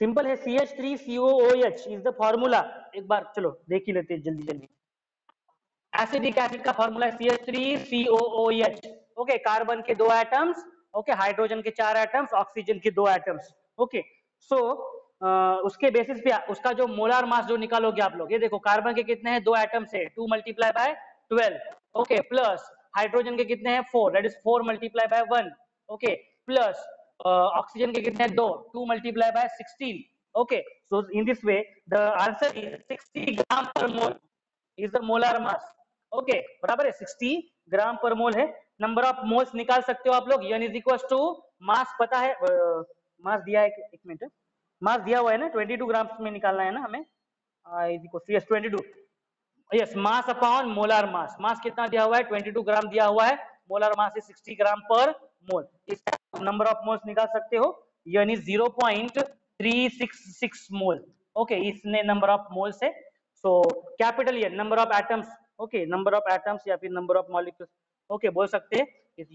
सिंपल है, CH3COOH इज द फॉर्मूला। एक बार चलो देख ही लेते हैं जल्दी जल्दी। एसिडिक एसिड का फॉर्मूला है CH3COOH। ओके, कार्बन के 2 एटम्स, ओके, हाइड्रोजन के 4 एटम्स, ऑक्सीजन के 2 एटम्स। ओके, सो उसके बेसिस पे उसका जो मोलार मास जो निकालोगे आप लोग, ये देखो कार्बन के कितने हैं? 2 एटम्स है, 2 multiply by 12। Okay, plus hydrogen के कितने हैं? 4, that is 4 multiply by 1। Okay, plus oxygen के कितने हैं? 2, 2 multiply by 16। Okay, so in this way the answer is 60 gram per mole is the molar mass. Okay, बराबर है 60 ग्राम per मोल है। Number of moles निकाल सकते हो आप लोग। n is equal to mass, पता है मास दिया है, एक मिनट, मास दिया हुआ है ना 22 ग्राम में निकालना है ना हमें। I is equal to yes 22, yes mass upon molar mass. Mass कितना दिया हुआ है? 22 ग्राम दिया हुआ है। Molar mass is 60 gram per मोल। इस नंबर ऑफ मोल्स निकाल सकते हो। n is 0.366 mole. ओके, इसने नंबर ऑफ मोल्स है। So capital N number of atoms, okay, number of atoms या फिर नंबर ऑफ मॉलिक्यूल्स, ओके, बोल सकते हैं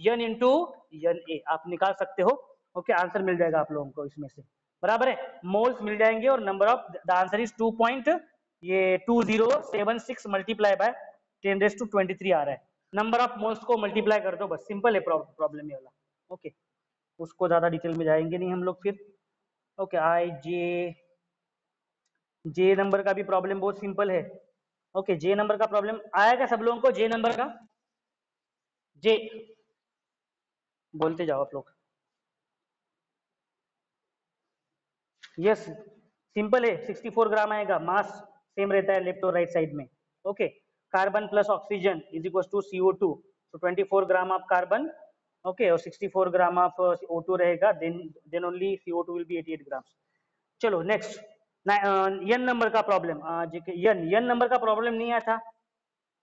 N इंटू Na आप निकाल सकते हो। ओके, आंसर मिल जाएगा आप लोगों को इसमें से, बराबर है। मोल्स मिल जाएंगे और number of the answer is 2.2076 multiply by 10⁻23 आ रहा है। नंबर ऑफ मोल्स को मल्टीप्लाई कर दो, बस सिंपल है प्रॉब्लम ये वाला। ओके, उसको ज्यादा डिटेल में जाएंगे नहीं हम लोग फिर। ओके, जे नंबर का भी प्रॉब्लम बहुत सिंपल है। ओके, जे नंबर का प्रॉब्लम आया क्या सब लोगों को? जे नंबर का, जे बोलते जाओ आप लोग। यस, सिंपल है, 64 ग्राम आएगा। मास सेम रहता है लेफ्ट और राइट साइड में। Okay, carbon plus oxygen is equal to CO2, तो 24 ग्राम ऑफ कार्बन, ओके, और 64 ग्राम ऑफ O2 रहेगा, then only CO2 will be 88 grams. चलो नेक्स्ट एन नंबर का प्रॉब्लम, एन नंबर का प्रॉब्लम नहीं आया था।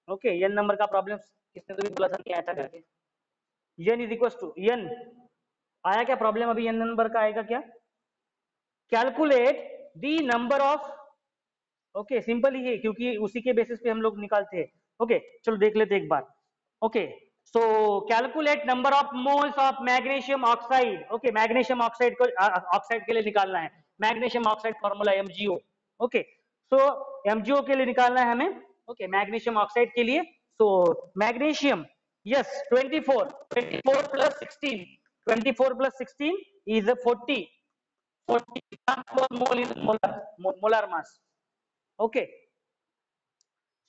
ओके, एन नंबर का प्रॉब्लम किसने तो भी बोला था नहीं आया था करके। N is equal to N आया क्या प्रॉब्लम, अभी एन नंबर का आएगा क्या? Calculate the number of, okay simple ही है क्योंकि उसी के बेसिस पे हम लोग निकालते हैं। ओके चलो देख लेते एक बार। Okay so calculate number of moles of magnesium oxide. Okay magnesium oxide को ऑक्साइड के लिए निकालना है, magnesium oxide formula MgO। Okay so MgO के लिए निकालना है हमें। ओके मैग्नीशियम ऑक्साइड के लिए, so magnesium yes 24 plus 16, 24 plus 16 is 40 mole in molar mass. Okay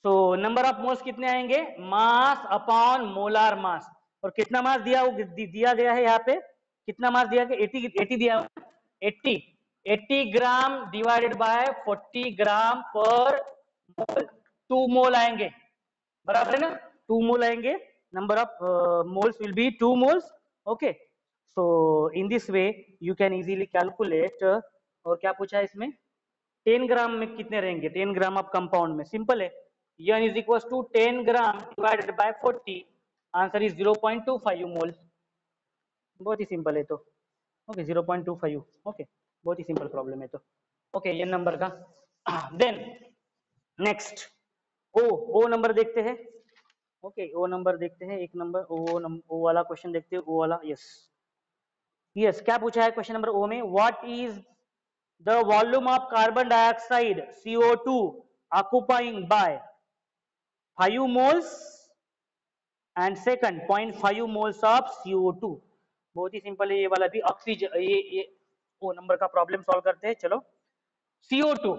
so number of moles कितने आएंगे, मास अपॉन मोलार मास। और कितना मास दिया गया है यहाँ पे, कितना मास दिया गया, 80 दिया, 80 ग्राम डिवाइडेड बाय 40 ग्राम पर मोल, 2 मोल आएंगे, बराबर है ना, 2 मोल आएंगे। Number of moles will be 2 moles. Okay so in this way you can easily calculate. और क्या पूछा है इसमें, 10 ग्राम में कितने रहेंगे, 10 ग्राम ऑफ कंपाउंड में, सिंपल है, n is equal to 10 gram divided by 40, answer is 0.25 mole. बहुत ही सिंपल है तो। ओके 0.25। ओके बहुत ही सिंपल प्रॉब्लम है तो। ओके ये नंबर का। देन नेक्स्ट ओ नंबर देखते हैं। ओके ओ नंबर देखते हैं, एक नंबर ओ वाला क्वेश्चन देखते हैं, ओ वाला यस यस। क्या पूछा है क्वेश्चन नंबर ओ में, what is the volume of carbon dioxide CO2 occupying by 5 moles and second 0.5 moles of CO2। बहुत ही सिंपल है ये वाला भी। ऑक्सीजन ये ओ नंबर का प्रॉब्लम सॉल्व करते हैं चलो। CO2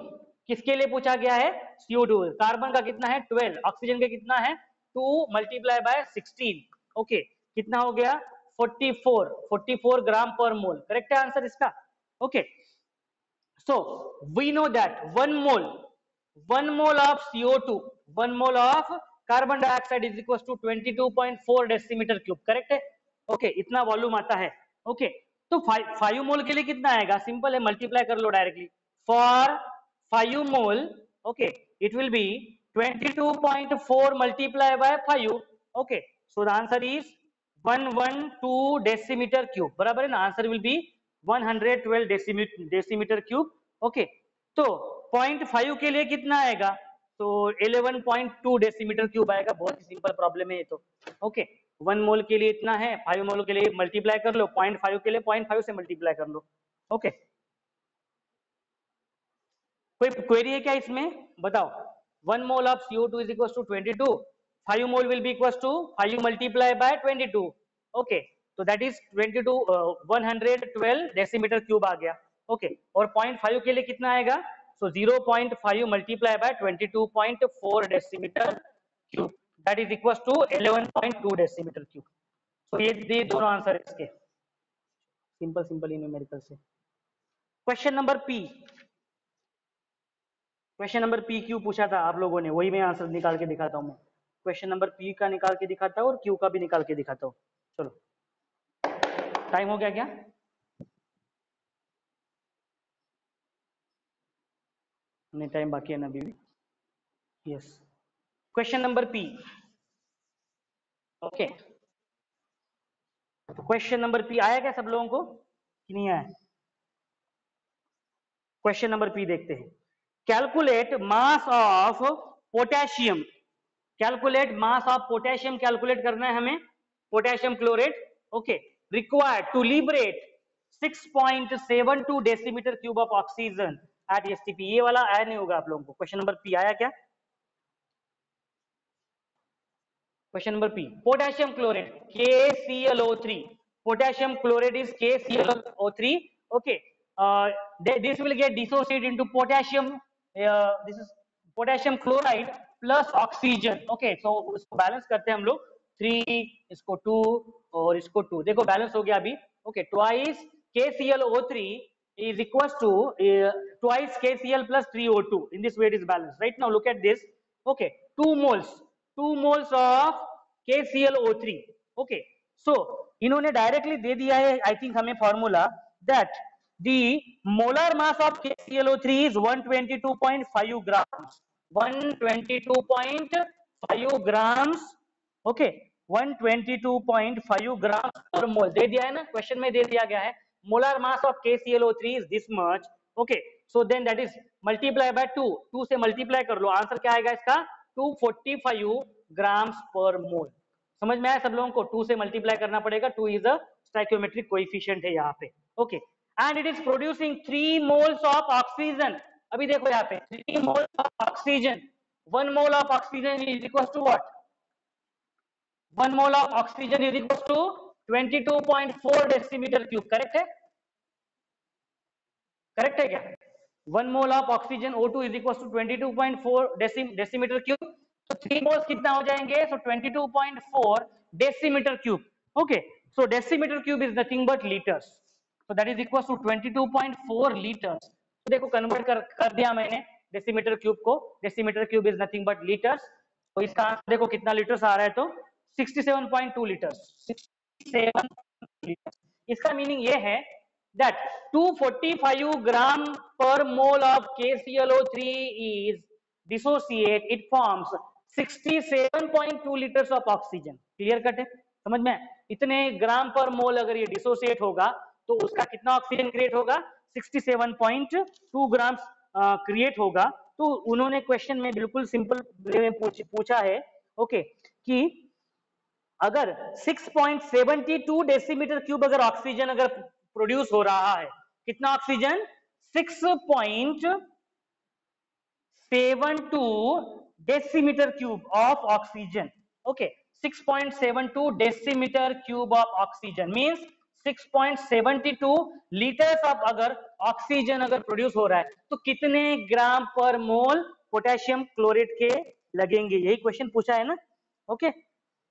किसके लिए पूछा गया है, CO2 कार्बन का कितना है 12, ऑक्सीजन का कितना है 2 मल्टीप्लाई बाय 16। ओके कितना हो गया 44 ग्राम पर मोल, करेक्ट है आंसर इसका। Okay so we know that 1 mole of CO2, 1 mole of carbon dioxide is equals to 22.4 decimetre cube, correct है। ओके इतना वॉल्यूम आता है। ओके तो 5 मोल के लिए कितना आएगा, सिंपल है मल्टीप्लाई कर लो directly. For 5 mole okay it will be 22.4 multiply by 5। Okay so the answer is 112 decimetre cube, बराबर है ना, answer will be 112 decimetre cube. Okay तो 0.5 के लिए कितना आएगा, तो 11.2 डेसीमीटर क्यूब आएगा। बहुत ही सिंपल प्रॉब्लम है ये तो। ओके 1 मोल के लिए इतना है, 5 मोल के लिए मल्टीप्लाई कर लो, 0.5 के लिए 0.5 से मल्टीप्लाई कर लो। ओके कोई क्वेरी है क्या इसमें, बताओ। 1 mole of CO2 is equal to 22, 5 mole will be equal to 5 multiply by 22। Okay तो दैट इज 22 112 डेसीमीटर क्यूब आ गया। ओके और 0.5 के लिए कितना आएगा, so 0.5 multiply by 22.4 decimetre cube, that is equal to 11.2 decimetre cube. So ये दोनों आंसर इसके, सिंपल सिंपल इन न्यूमेरिकल से। Question number P, question number P Q पूछा था आप लोगों ने, वही मैं आंसर निकाल के दिखाता हूँ मैं। क्वेश्चन नंबर पी का निकाल के दिखाता हूँ और क्यू का भी निकाल के दिखाता हूँ। चलो टाइम हो गया क्या, नहीं टाइम बाकी है ना अभी भी। Yes question number P. Okay question number P आया क्या सब लोगों को कि नहीं आया, क्वेश्चन नंबर पी देखते हैं। Calculate mass of potassium, calculate mass of potassium calculate करना है हमें, potassium chlorate. Okay required to liberate 6.72 decimetre cube of oxygen at STP. ये वाला आया नहीं होगा आप लोगों को, क्वेश्चन नंबर पी आया क्या, question number P potassium chlorate KClO3, potassium chloride is KClO3। okay this will get dissociated into potassium, this is potassium chloride plus oxygen। okay so उसको बैलेंस करते हैं हम लोग, 3 इसको 2 और इसको 2, देखो बैलेंस हो गया अभी। okay twice KClO3 is equals to twice KCl plus 3O2, in this way it is balanced right now। look at this, okay 2 moles of KClO3। okay so इन्होंने डायरेक्टली दे दिया है आई थिंक हमें formula, that The molar mass of KClO3 is 122.5 grams. 122.5 grams. Okay, 122.5 grams per mole दे दिया है ना, question में दे दिया गया है. Molar mass of KClO3 is this much. Okay, so then that is multiply by 2. 2 से multiply कर लो, आंसर क्या आएगा इसका? 245 grams per mole. समझ में आया सब लोगों को? 2 से मल्टीप्लाई करना पड़ेगा. 2 इज अ स्टोइकियोमेट्रिक कोएफिशिएंट है यहाँ पे. Okay, and it is producing 3 moles of oxygen. अभी देखो यहाँ पे 3 moles of oxygen. 1 mole of oxygen is equal to what? 1 mole of oxygen is equal to 22.4 decimetre cube. Correct है? Correct है क्या? 1 mole of oxygen O2 is equal to 22.4 decimetre cube. तो 3 moles कितना हो जाएंगे? So 22.4 decimetre cube. Okay, so decimetre cube is nothing but litres. So that is equal to 22.4 litres. तो देखो convert कर दिया मैंने डेसीमीटर क्यूब को. Decimetre cube is nothing but litres. तो इसका आंसर देखो कितना लीटर्स आ रहा है, तो 67.2 लीटर्स. 67 लीटर्स. इसका मीनिंग ये है that 245 gram per mole of KClO3 is dissociate, it forms 67.2 liters of oxygen. Clear cut है? समझ में? इतने ग्राम पर मोल अगर ये डिसोसिएट होगा तो उसका कितना ऑक्सीजन क्रिएट होगा? 67.2 ग्राम क्रिएट होगा. तो उन्होंने क्वेश्चन में बिल्कुल सिंपल वे में पूछा है. ओके, कि अगर 6.72 डेसीमीटर क्यूब अगर ऑक्सीजन अगर प्रोड्यूस हो रहा है, कितना oxygen? 6.72 decimetre cube of oxygen. Okay, 6.72 decimetre cube of oxygen means 6.72 litres of अगर ऑक्सीजन अगर प्रोड्यूस हो रहा है तो कितने ग्राम पर मोल पोटेशियम क्लोरेट के लगेंगे? यही क्वेश्चन पूछा है ना. ओके,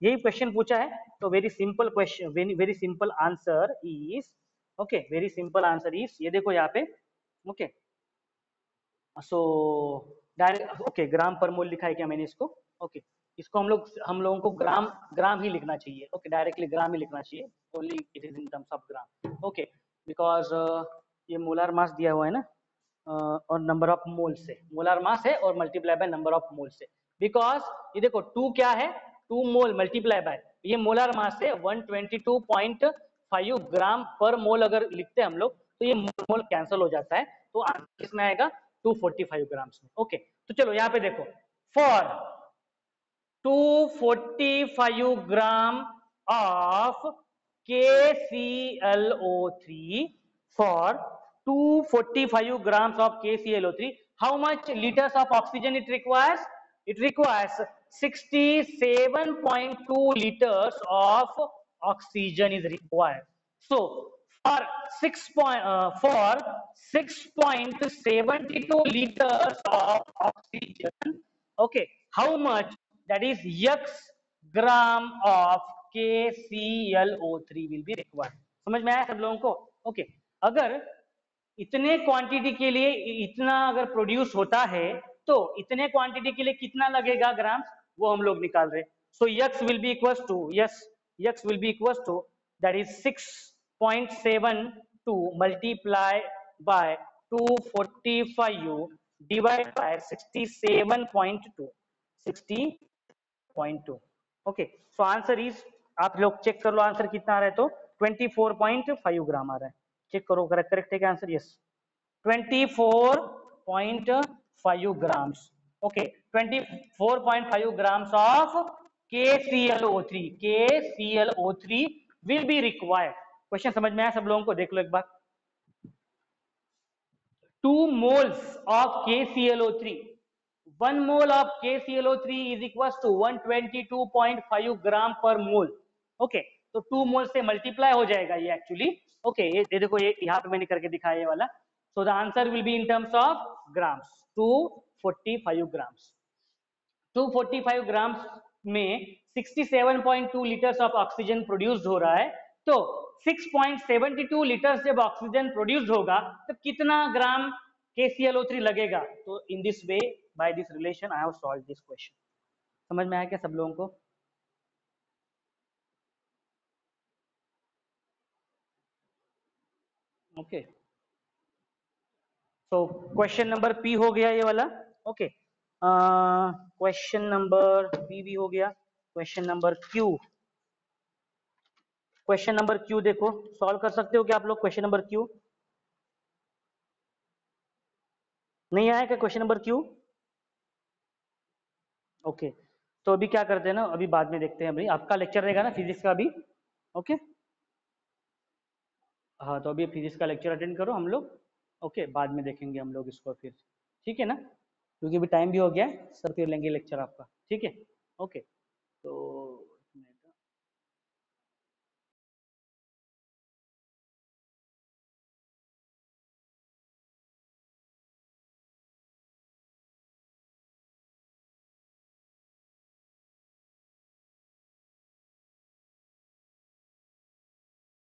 यही क्वेश्चन पूछा है. तो very simple question, very simple answer is, okay, very simple answer is, ये देखो यहाँ पे. ओके, सो डायरेक्ट, ओके, ग्राम पर मोल लिखा है क्या मैंने इसको? ओके, इसको हम लोगों को ग्राम ही लिखना चाहिए. ओके, डायरेक्टली ग्राम ही लिखना चाहिए. Only it is in terms of gram. Okay, because ये मोलर मास दिया हुआ है ना, और नंबर ऑफ मोल से, मोलर मास है और multiply by number of mole से. बिकॉज ये देखो 2 क्या है? 2 मोल मल्टीप्लाई बाय ये मोलर मास है 122.5 ग्राम पर मोल. अगर लिखते हैं हम लोग तो ये मोल कैंसिल हो जाता है, तो आंसर इसमें आएगा 245 ग्राम्स में. ओके, तो चलो यहाँ पे देखो, for 245 gram of KClO3, for 245 grams of KClO3, how much liters of oxygen it requires? It requires 67.2 liters of oxygen is required. So for 6.72 liters of oxygen, okay, how much, that is x gram of KClO3 will be required. समझ में आया सब लोगों को? Okay, अगर इतने quantity के लिए इतना अगर प्रोड्यूस होता है तो इतने क्वांटिटी के लिए कितना लगेगा ग्राम, वो हम लोग निकाल रहे. So x will be equal to, yes, x will be equal to, that is 6.72 multiply by 245 divide by 67.2. 60.2. Okay, so answer is, आप लोग चेक कर लो आंसर कितना आ रहा है, तो 24.5 ग्राम आ रहा है. चेक करो करेक्ट है क्या answer? Yes, 24.5 grams. Okay, 24.5 grams of KClO3. KClO3 will be required. Question समझ में आया सब लोगों को? देख लो एक बार. 2 moles of KClO3, 1 mole of KClO3 is equals to 122.5 gram per mole. Okay, तो 2 मोल से मल्टीप्लाई हो जाएगा ये एक्चुअली. ओके, ये देखो, ये यहाँ पे मैंने करके दिखाया ये वाला. सो the answer will be in terms of grams, 245 grams. 245 grams में 67.2 लीटर्स ऑफ ऑक्सीजन प्रोड्यूस्ड हो रहा है. तो 6.72 लीटर्स जब ऑक्सीजन प्रोड्यूस्ड होगा तो कितना ग्राम KClO3 लगेगा? तो in this way, by this relation, I have solved this question. समझ में आया क्या सब लोगों को? Okay, so question number P हो गया ये वाला, ओके। क्वेश्चन नंबर पी भी हो गया। Question number Q, question number Q देखो, सॉल्व कर सकते हो क्या आप लोग? क्वेश्चन नंबर क्यू नहीं आया क्या? Question number Q, okay. तो अभी क्या करते हैं ना, अभी बाद में देखते हैं, अभी आपका लेक्चर रहेगा ना फिजिक्स का अभी, ओके। हाँ, तो अभी फिजिक्स का लेक्चर अटेंड करो हम लोग, ओके, बाद में देखेंगे हम लोग इसको फिर, ठीक है ना, क्योंकि अभी टाइम भी हो गया है, सर फिर लेंगे लेक्चर आपका, ठीक है, ओके। तो